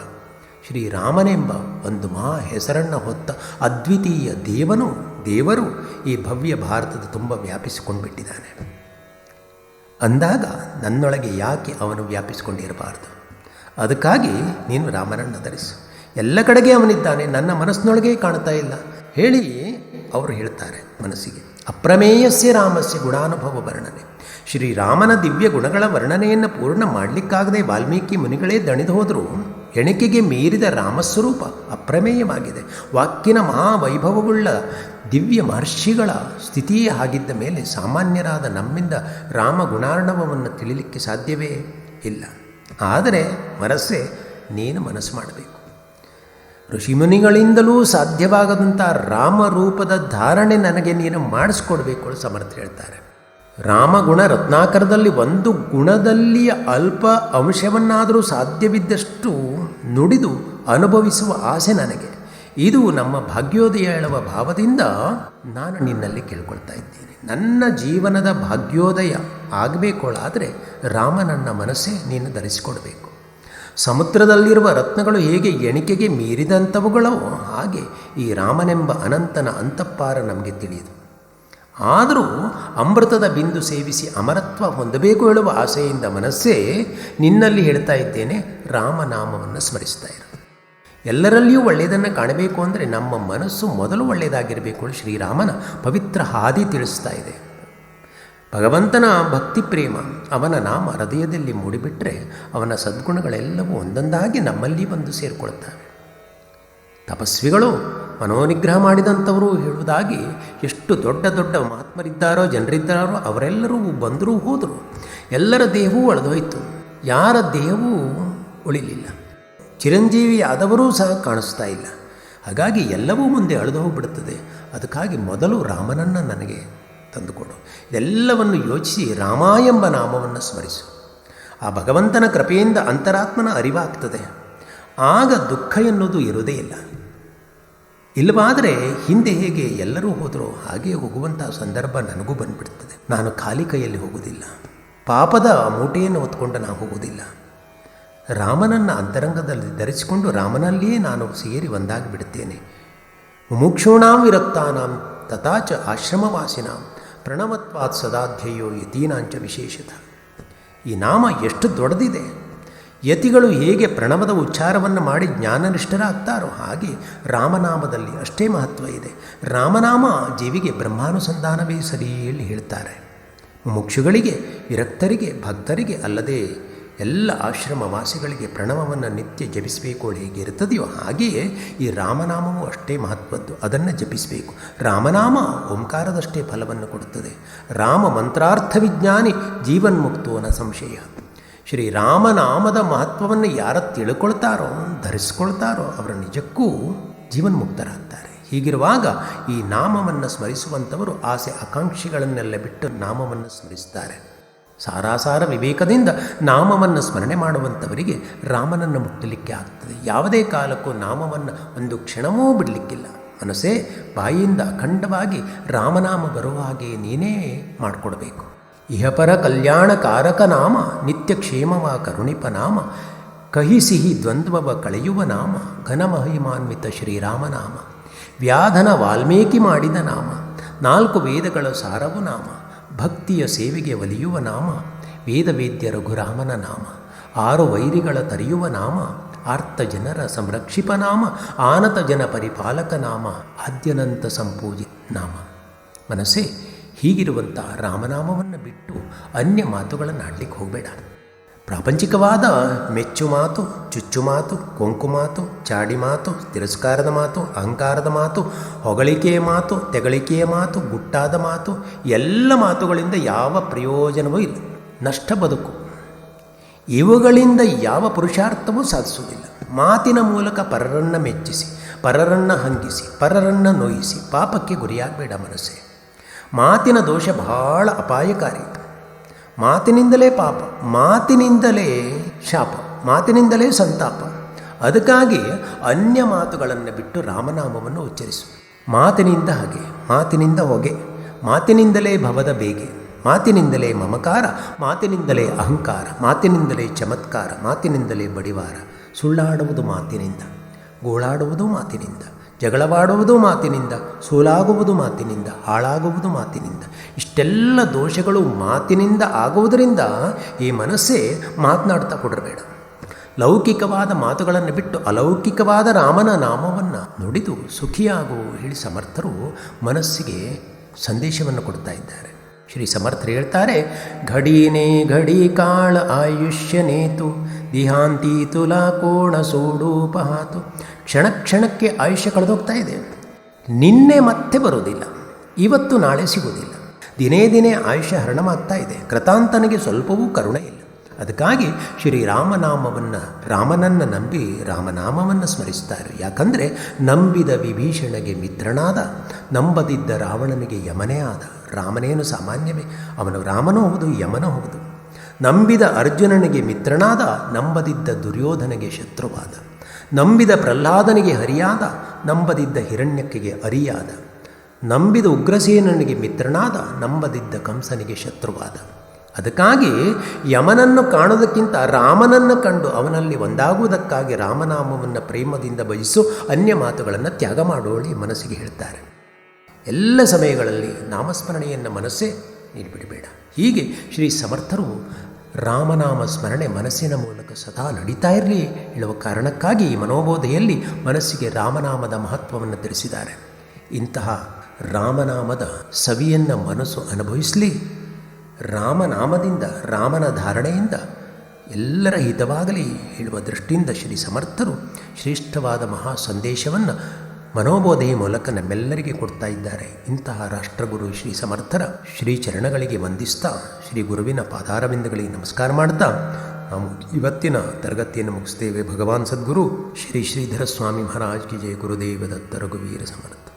ಶ್ರೀರಾಮನೆಂಬ ಒಂದು ಮಹಾ ಹೆಸರನ್ನು ಹೊತ್ತ ಅದ್ವಿತೀಯ ದೇವರು ಈ ಭವ್ಯ ಭಾರತದ ತುಂಬ ವ್ಯಾಪಿಸಿಕೊಂಡು ಬಿಟ್ಟಿದ್ದಾನೆ. ಅಂದಾಗ ನನ್ನೊಳಗೆ ಯಾಕೆ ಅವನು ವ್ಯಾಪಿಸಿಕೊಂಡಿರಬಾರ್ದು? ಅದಕ್ಕಾಗಿ ನೀನು ರಾಮನನ್ನು ಧರಿಸು. ಎಲ್ಲ ಕಡೆಗೆ ಅವನಿದ್ದಾನೆ, ನನ್ನ ಮನಸ್ಸಿನೊಳಗೆ ಕಾಣ್ತಾ ಇಲ್ಲ ಹೇಳಿ ಅವರು ಹೇಳ್ತಾರೆ ಮನಸ್ಸಿಗೆ. ಅಪ್ರಮೇಯಸ್ಯ ರಾಮಸ್ಯ ಗುಣಾನುಭವ ವರ್ಣನೆ. ಶ್ರೀರಾಮನ ದಿವ್ಯ ಗುಣಗಳ ವರ್ಣನೆಯನ್ನು ಪೂರ್ಣ ಮಾಡಲಿಕ್ಕಾಗದೆ ವಾಲ್ಮೀಕಿ ಮುನಿಗಳೇ ದಣಿದು ಹೋದರೂ ಎಣಿಕೆಗೆ ಮೀರಿದ ರಾಮಸ್ವರೂಪ ಅಪ್ರಮೇಯವಾಗಿದೆ. ವಾಕ್ಕಿನ ಮಹಾವೈಭವವುಳ್ಳ ದಿವ್ಯ ಮಹರ್ಷಿಗಳ ಸ್ಥಿತಿಯೇ ಆಗಿದ್ದ ಮೇಲೆ ಸಾಮಾನ್ಯರಾದ ನಮ್ಮಿಂದ ರಾಮ ಗುಣಾರ್ಣವವನ್ನು ತಿಳಿಲಿಕ್ಕೆ ಸಾಧ್ಯವೇ ಇಲ್ಲ. ಆದರೆ ಮನಸ್ಸೇ ನೀನು ಮನಸ್ಸು ಮಾಡಬೇಕು. ಋಷಿಮುನಿಗಳಿಂದಲೂ ಸಾಧ್ಯವಾಗದಂಥ ರಾಮರೂಪದ ಧಾರಣೆ ನನಗೆ ನೀನು ಮಾಡಿಸ್ಕೊಡ್ಬೇಕು ಸಮರ್ಥ ಹೇಳ್ತಾರೆ. ರಾಮಗುಣ ರತ್ನಾಕರದಲ್ಲಿ ಒಂದು ಗುಣದಲ್ಲಿಯ ಅಲ್ಪ ಅಂಶವನ್ನಾದರೂ ಸಾಧ್ಯವಿದ್ದಷ್ಟು ನುಡಿದು ಅನುಭವಿಸುವ ಆಸೆ ನನಗೆ. ಇದು ನಮ್ಮ ಭಾಗ್ಯೋದಯ ಹೇಳುವ ಭಾವದಿಂದ ನಾನು ನಿನ್ನಲ್ಲಿ ಕೇಳ್ಕೊಳ್ತಾ ಇದ್ದೇನೆ. ನನ್ನ ಜೀವನದ ಭಾಗ್ಯೋದಯ ಆಗಬೇಕೋಳಾದರೆ ರಾಮನನ್ನ ಮನಸ್ಸೇ ನೀನು ಧರಿಸಿಕೊಡ್ಬೇಕು. ಸಮುದ್ರದಲ್ಲಿರುವ ರತ್ನಗಳು ಹೇಗೆ ಎಣಿಕೆಗೆ ಮೀರಿದಂಥವುಗಳೋ ಹಾಗೆ ಈ ರಾಮನೆಂಬ ಅನಂತನ ಅಂತಃಪಾರ ನಮಗೆ ತಿಳಿಯುದು. ಆದರೂ ಅಮೃತದ ಬಿಂದು ಸೇವಿಸಿ ಅಮರತ್ವ ಹೊಂದಬೇಕು ಹೇಳುವ ಆಸೆಯಿಂದ ಮನಸ್ಸೇ ನಿನ್ನಲ್ಲಿ ಹೇಳ್ತಾ ಇದ್ದೇನೆ, ರಾಮನಾಮವನ್ನು ಸ್ಮರಿಸ್ತಾ ಇರು. ಎಲ್ಲರಲ್ಲಿಯೂ ಒಳ್ಳೆಯದನ್ನು ಕಾಣಬೇಕು ಅಂದರೆ ನಮ್ಮ ಮನಸ್ಸು ಮೊದಲು ಒಳ್ಳೆಯದಾಗಿರಬೇಕು. ಶ್ರೀರಾಮನ ಪವಿತ್ರ ಹಾದಿ ತಿಳಿಸ್ತಾ ಇದೆ. ಭಗವಂತನ ಭಕ್ತಿ ಪ್ರೇಮ, ಅವನ ನಾಮ ಹೃದಯದಲ್ಲಿ ಮೂಡಿಬಿಟ್ರೆ ಅವನ ಸದ್ಗುಣಗಳೆಲ್ಲವೂ ಒಂದೊಂದಾಗಿ ನಮ್ಮಲ್ಲಿ ಬಂದು ಸೇರಿಕೊಳ್ತವೆ. ತಪಸ್ವಿಗಳು, ಮನೋನಿಗ್ರಹ ಮಾಡಿದಂಥವರು ಹೇಳುವುದಾಗಿ ಎಷ್ಟು ದೊಡ್ಡ ದೊಡ್ಡ ಮಹಾತ್ಮರಿದ್ದಾರೋ, ಜನರಿದ್ದಾರೋ ಅವರೆಲ್ಲರೂ ಬಂದರೂ ಹೋದರು. ಎಲ್ಲರ ದೇಹವೂ ಅಳೆದೋಯ್ತು, ಯಾರ ದೇಹವೂ ಉಳಿಲಿಲ್ಲ. ಚಿರಂಜೀವಿಯಾದವರೂ ಸಹ ಕಾಣಿಸ್ತಾ ಇಲ್ಲ. ಹಾಗಾಗಿ ಎಲ್ಲವೂ ಮುಂದೆ ಅಳೆದು ಹೋಗಿಬಿಡುತ್ತದೆ. ಅದಕ್ಕಾಗಿ ಮೊದಲು ರಾಮನನ್ನು ನನಗೆ ತಂದುಕೊಡು. ಇದೆಲ್ಲವನ್ನು ಯೋಚಿಸಿ ರಾಮ ಎಂಬ ನಾಮವನ್ನು ಸ್ಮರಿಸು. ಆ ಭಗವಂತನ ಕೃಪೆಯಿಂದ ಅಂತರಾತ್ಮನ ಅರಿವಾಗ್ತದೆ. ಆಗ ದುಃಖ ಎನ್ನುವುದು ಇರುವುದೇ ಇಲ್ಲ. ಇಲ್ಲವಾದರೆ ಹಿಂದೆ ಹೇಗೆ ಎಲ್ಲರೂ ಹೋದರೋ ಹಾಗೆ ಹೋಗುವಂತಹ ಸಂದರ್ಭ ನನಗೂ ಬಂದುಬಿಡ್ತದೆ. ನಾನು ಖಾಲಿ ಕೈಯಲ್ಲಿ ಹೋಗುವುದಿಲ್ಲ, ಪಾಪದ ಮೂಟೆಯನ್ನು ಹೊತ್ಕೊಂಡು ನಾನು ಹೋಗುವುದಿಲ್ಲ. ರಾಮನನ್ನು ಅಂತರಂಗದಲ್ಲಿ ಧರಿಸಿಕೊಂಡು ರಾಮನಲ್ಲಿಯೇ ನಾನು ಸೇರಿ ಒಂದಾಗಿ ಬಿಡುತ್ತೇನೆ. ಮುಮುಕ್ಷೂಣಾಂ ವಿರಕ್ತಾನಾಂ ತಥಾಚ ಆಶ್ರಮವಾಸಿನಾಂ ಪ್ರಣವತ್ವಾತ್ ಸದಾಧ್ಯಯೋ ಯತೀನಾಂಚ ವಿಶೇಷತ. ಈ ನಾಮ ಎಷ್ಟು ದೊಡ್ಡದಿದೆ. ಯತಿಗಳು ಹೇಗೆ ಪ್ರಣವದ ಉಚ್ಚಾರವನ್ನು ಮಾಡಿ ಜ್ಞಾನನಿಷ್ಠರಾಗ್ತಾರೋ ಹಾಗೆ ರಾಮನಾಮದಲ್ಲಿ ಅಷ್ಟೇ ಮಹತ್ವ ಇದೆ. ರಾಮನಾಮ ಜೀವಿಗೆ ಬ್ರಹ್ಮಾನುಸಂಧಾನವೇ ಸರಿ ಹೇಳಿ ಹೇಳ್ತಾರೆ. ಮುಮುಕ್ಷುಗಳಿಗೆ, ವಿರಕ್ತರಿಗೆ, ಭಕ್ತರಿಗೆ ಅಲ್ಲದೆ ಎಲ್ಲ ಆಶ್ರಮವಾಸಿಗಳಿಗೆ ಪ್ರಣವವನ್ನು ನಿತ್ಯ ಜಪಿಸಬೇಕು ಹೇಗೆ ಇರ್ತದೆಯೋ ಹಾಗೆಯೇ ಈ ರಾಮನಾಮವು ಅಷ್ಟೇ ಮಹತ್ವದ್ದು. ಅದನ್ನು ಜಪಿಸಬೇಕು. ರಾಮನಾಮ ಓಂಕಾರದಷ್ಟೇ ಫಲವನ್ನು ಕೊಡುತ್ತದೆ. ರಾಮ ಮಂತ್ರಾರ್ಥ ವಿಜ್ಞಾನಿ ಜೀವನ್ಮುಕ್ತೋ ನ ಸಂಶಯ. ಶ್ರೀರಾಮನಾಮದ ಮಹತ್ವವನ್ನು ಯಾರು ತಿಳ್ಕೊಳ್ತಾರೋ, ಧರಿಸ್ಕೊಳ್ತಾರೋ ಅವರು ನಿಜಕ್ಕೂ ಜೀವನ್ಮುಕ್ತರಾಗ್ತಾರೆ. ಹೀಗಿರುವಾಗ ಈ ನಾಮವನ್ನು ಸ್ಮರಿಸುವಂಥವರು ಆಸೆ ಆಕಾಂಕ್ಷೆಗಳನ್ನೆಲ್ಲ ಬಿಟ್ಟು ನಾಮವನ್ನು ಸ್ಮರಿಸ್ತಾರೆ. ಸಾರಾಸಾರ ವಿವೇಕದಿಂದ ನಾಮವನ್ನು ಸ್ಮರಣೆ ಮಾಡುವಂಥವರಿಗೆ ರಾಮನನ್ನು ಮುಟ್ಟಲಿಕ್ಕೆ ಆಗ್ತದೆ. ಯಾವುದೇ ಕಾಲಕ್ಕೂ ನಾಮವನ್ನು ಒಂದು ಕ್ಷಣವೂ ಬಿಡಲಿಕ್ಕಿಲ್ಲ. ಮನಸ್ಸೇ ಬಾಯಿಯಿಂದ ಅಖಂಡವಾಗಿ ರಾಮನಾಮ ಬರುವ ಹಾಗೆ ನೀನೇ ಮಾಡಿಕೊಡ್ಬೇಕು. ಇಹಪರ ಕಲ್ಯಾಣಕಾರಕ ನಾಮ, ನಿತ್ಯ ಕ್ಷೇಮವ ಕರುಣಿಪ ನಾಮ, ಕಹಿ ಸಿಹಿ ದ್ವಂದ್ವವ ಕಳೆಯುವ ನಾಮ, ಘನಮಹಿಮಾನ್ವಿತ ಶ್ರೀರಾಮನಾಮ, ವ್ಯಾಧನ ವಾಲ್ಮೀಕಿ ಮಾಡಿದ ನಾಮ, 4 ವೇದಗಳ ಸಾರವು ನಾಮ, ಭಕ್ತಿಯ ಸೇವೆಗೆ ಒಲಿಯುವ ನಾಮ, ವೇದವೇದ್ಯ ರಘುರಾಮನ ನಾಮ, 6 ವೈರಿಗಳ ತರಿಯುವ ನಾಮ, ಆರ್ತ ಜನರ ಸಂರಕ್ಷಿಪ ನಾಮ, ಆನತ ಜನ ಪರಿಪಾಲಕ ನಾಮ, ಆದ್ಯನಂತ ಸಂಪೂಜಿ ನಾಮ. ಮನಸ್ಸೇ, ಹೀಗಿರುವಂಥ ರಾಮನಾಮವನ್ನು ಬಿಟ್ಟು ಅನ್ಯ ಮಾತುಗಳನ್ನು ಆಡಲಿಕ್ಕೆ ಹೋಗಬೇಡ. ಪ್ರಾಪಂಚಿಕವಾದ ಮೆಚ್ಚು ಮಾತು, ಚುಚ್ಚು ಮಾತು, ಕೊಂಕು ಮಾತು, ಚಾಡಿ ಮಾತು, ತಿರಸ್ಕಾರದ ಮಾತು, ಅಹಂಕಾರದ ಮಾತು, ಹೊಗಳಿಕೆಯ ಮಾತು, ತೆಗಳಿಕೆಯ ಮಾತು, ಗುಟ್ಟಾದ ಮಾತು, ಎಲ್ಲ ಮಾತುಗಳಿಂದ ಯಾವ ಪ್ರಯೋಜನವೂ ಇಲ್ಲ. ನಷ್ಟ ಬದುಕು. ಇವುಗಳಿಂದ ಯಾವ ಪುರುಷಾರ್ಥವೂ ಸಾಧಿಸುವುದಿಲ್ಲ. ಮಾತಿನ ಮೂಲಕ ಪರರನ್ನು ಮೆಚ್ಚಿಸಿ, ಪರರನ್ನು ಹಂಗಿಸಿ, ಪರರನ್ನು ನೋಯಿಸಿ ಪಾಪಕ್ಕೆ ಗುರಿಯಾಗಬೇಡ ಮನಸ್ಸೇ. ಮಾತಿನ ದೋಷ ಬಹಳ ಅಪಾಯಕಾರಿ. ಮಾತಿನಿಂದಲೇ ಪಾಪ, ಮಾತಿನಿಂದಲೇ ಶಾಪ, ಮಾತಿನಿಂದಲೇ ಸಂತಾಪ. ಅದಕ್ಕಾಗಿ ಅನ್ಯ ಮಾತುಗಳನ್ನು ಬಿಟ್ಟು ರಾಮನಾಮವನ್ನು ಉಚ್ಚರಿಸು. ಮಾತಿನಿಂದ ಹಾಗೆ, ಮಾತಿನಿಂದ ಹೊಗೆ, ಮಾತಿನಿಂದಲೇ ಭವದ ಬೇಗೆ, ಮಾತಿನಿಂದಲೇ ಮಮಕಾರ, ಮಾತಿನಿಂದಲೇ ಅಹಂಕಾರ, ಮಾತಿನಿಂದಲೇ ಚಮತ್ಕಾರ, ಮಾತಿನಿಂದಲೇ ಬಡಿವಾರ. ಸುಳ್ಳಾಡುವುದು ಮಾತಿನಿಂದ, ಗೋಳಾಡುವುದು ಮಾತಿನಿಂದ, ಜಗಳವಾಡುವುದು ಮಾತಿನಿಂದ, ಸೋಲಾಗುವುದು ಮಾತಿನಿಂದ, ಹಾಳಾಗುವುದು ಮಾತಿನಿಂದ. ಇಷ್ಟೆಲ್ಲ ದೋಷಗಳು ಮಾತಿನಿಂದ ಆಗುವುದರಿಂದ ಈ ಮನಸ್ಸೇ ಮಾತನಾಡ್ತಾ ಕೊಡಬೇಡ. ಲೌಕಿಕವಾದ ಮಾತುಗಳನ್ನು ಬಿಟ್ಟು ಅಲೌಕಿಕವಾದ ರಾಮನ ನಾಮವನ್ನು ನುಡಿದು ಸುಖಿಯಾಗು ಹೇಳಿ ಸಮರ್ಥರು ಮನಸ್ಸಿಗೆ ಸಂದೇಶವನ್ನು ಕೊಡ್ತಾ ಇದ್ದಾರೆ. ಶ್ರೀ ಸಮರ್ಥರು ಹೇಳ್ತಾರೆ, ಘಡೀನೇ ಘಡಿ ಕಾಳ ಆಯುಷ್ಯ ನೇತು ದಿಹಾಂತಿ ತುಲಾ ಕೋಣ ಸೋಡೂಪಹಾತು. ಕ್ಷಣ ಕ್ಷಣಕ್ಕೆ ಆಯುಷ್ಯ ಕಳೆದೋಗ್ತಾ ಇದೆ. ನಿನ್ನೆ ಮತ್ತೆ ಬರೋದಿಲ್ಲ, ಇವತ್ತು ನಾಳೆ ಸಿಗೋದಿಲ್ಲ. ದಿನೇ ದಿನೇ ಆಯುಷ್ಯ ಹರಣವಾಗ್ತಾ ಇದೆ. ಕೃತಾಂತನಿಗೆ ಸ್ವಲ್ಪವೂ ಕರುಣೆ ಇಲ್ಲ. ಅದಕ್ಕಾಗಿ ಶ್ರೀರಾಮನಾಮವನ್ನು, ರಾಮನನ್ನು ನಂಬಿ ರಾಮನಾಮವನ್ನು ಸ್ಮರಿಸ್ತಾರೆ. ಯಾಕಂದರೆ ನಂಬಿದ ವಿಭೀಷಣಗೆ ಮಿತ್ರನಾದ, ನಂಬದಿದ್ದ ರಾವಣನಿಗೆ ಯಮನೇ ಆದ. ರಾಮನೇನು ಸಾಮಾನ್ಯವೇ, ಅವನು ರಾಮನೂ ಹೌದು, ಯಮನೂ ಹೌದು. ನಂಬಿದ ಅರ್ಜುನನಿಗೆ ಮಿತ್ರನಾದ, ನಂಬದಿದ್ದ ದುರ್ಯೋಧನಿಗೆ ಶತ್ರುವಾದ. ನಂಬಿದ ಪ್ರಹ್ಲಾದನಿಗೆ ಹರಿಯಾದ, ನಂಬದಿದ್ದ ಹಿರಣ್ಯಕಿಗೆ ಅರಿಯಾದ. ನಂಬಿದ ಉಗ್ರಸೇನನಿಗೆ ಮಿತ್ರನಾದ, ನಂಬದಿದ್ದ ಕಂಸನಿಗೆ ಶತ್ರುವಾದ. ಅದಕ್ಕಾಗಿ ಯಮನನ್ನು ಕಾಣೋದಕ್ಕಿಂತ ರಾಮನನ್ನು ಕಂಡು ಅವನಲ್ಲಿ ಒಂದಾಗುವುದಕ್ಕಾಗಿ ರಾಮನಾಮವನ್ನು ಪ್ರೇಮದಿಂದ ಭಜಿಸು, ಅನ್ಯ ಮಾತುಗಳನ್ನು ತ್ಯಾಗ ಮಾಡೋಳಿ ಮನಸ್ಸಿಗೆ ಹೇಳ್ತಾರೆ. ಎಲ್ಲ ಸಮಯಗಳಲ್ಲಿ ನಾಮಸ್ಮರಣೆಯನ್ನು ಮನಸ್ಸೇ ನೀನು ಬಿಡಬೇಡ. ಹೀಗೆ ಶ್ರೀ ಸಮರ್ಥರು ರಾಮನಾಮ ಸ್ಮರಣೆ ಮನಸ್ಸಿನ ಮೂಲಕ ಸದಾ ನಡೀತಾ ಇರಲಿ ಹೇಳುವ ಕಾರಣಕ್ಕಾಗಿ ಈ ಮನೋಬೋಧೆಯಲ್ಲಿ ಮನಸ್ಸಿಗೆ ರಾಮನಾಮದ ಮಹತ್ವವನ್ನು ತಿಳಿಸಿದ್ದಾರೆ. ಇಂತಹ ರಾಮನಾಮದ ಸವಿಯನ್ನು ಮನಸ್ಸು ಅನುಭವಿಸಲಿ. ರಾಮನಾಮದಿಂದ, ರಾಮನ ಧಾರಣೆಯಿಂದ ಎಲ್ಲರ ಹಿತವಾಗಲಿ ಹೇಳುವ ದೃಷ್ಟಿಯಿಂದ ಶ್ರೀ ಸಮರ್ಥರು ಶ್ರೇಷ್ಠವಾದ ಮಹಾ ಸಂದೇಶವನ್ನು ಮನೋಬೋಧೆಯ ಮೂಲಕ ನಮ್ಮೆಲ್ಲರಿಗೆ ಕೊಡ್ತಾ ಇದ್ದಾರೆ. ಇಂತಹ ರಾಷ್ಟ್ರಗುರು ಶ್ರೀ ಸಮರ್ಥರ ಶ್ರೀ ಚರಣಗಳಿಗೆ ವಂದಿಸ್ತಾ, ಶ್ರೀ ಗುರುವಿನ ಪಾದಾರವಿಂದಗಳಿಗೆ ನಮಸ್ಕಾರ ಮಾಡ್ತಾ ನಾವು ಇವತ್ತಿನ ತರಗತಿಯನ್ನು ಮುಗಿಸ್ತೇವೆ. ಭಗವಾನ್ ಸದ್ಗುರು ಶ್ರೀ ಶ್ರೀಧರ ಸ್ವಾಮಿ ಮಹಾರಾಜ್ ಕಿ ಜಯ. ಗುರುದೇವ ದತ್ತ ರಘುವೀರ ಸಮರ್ಥ.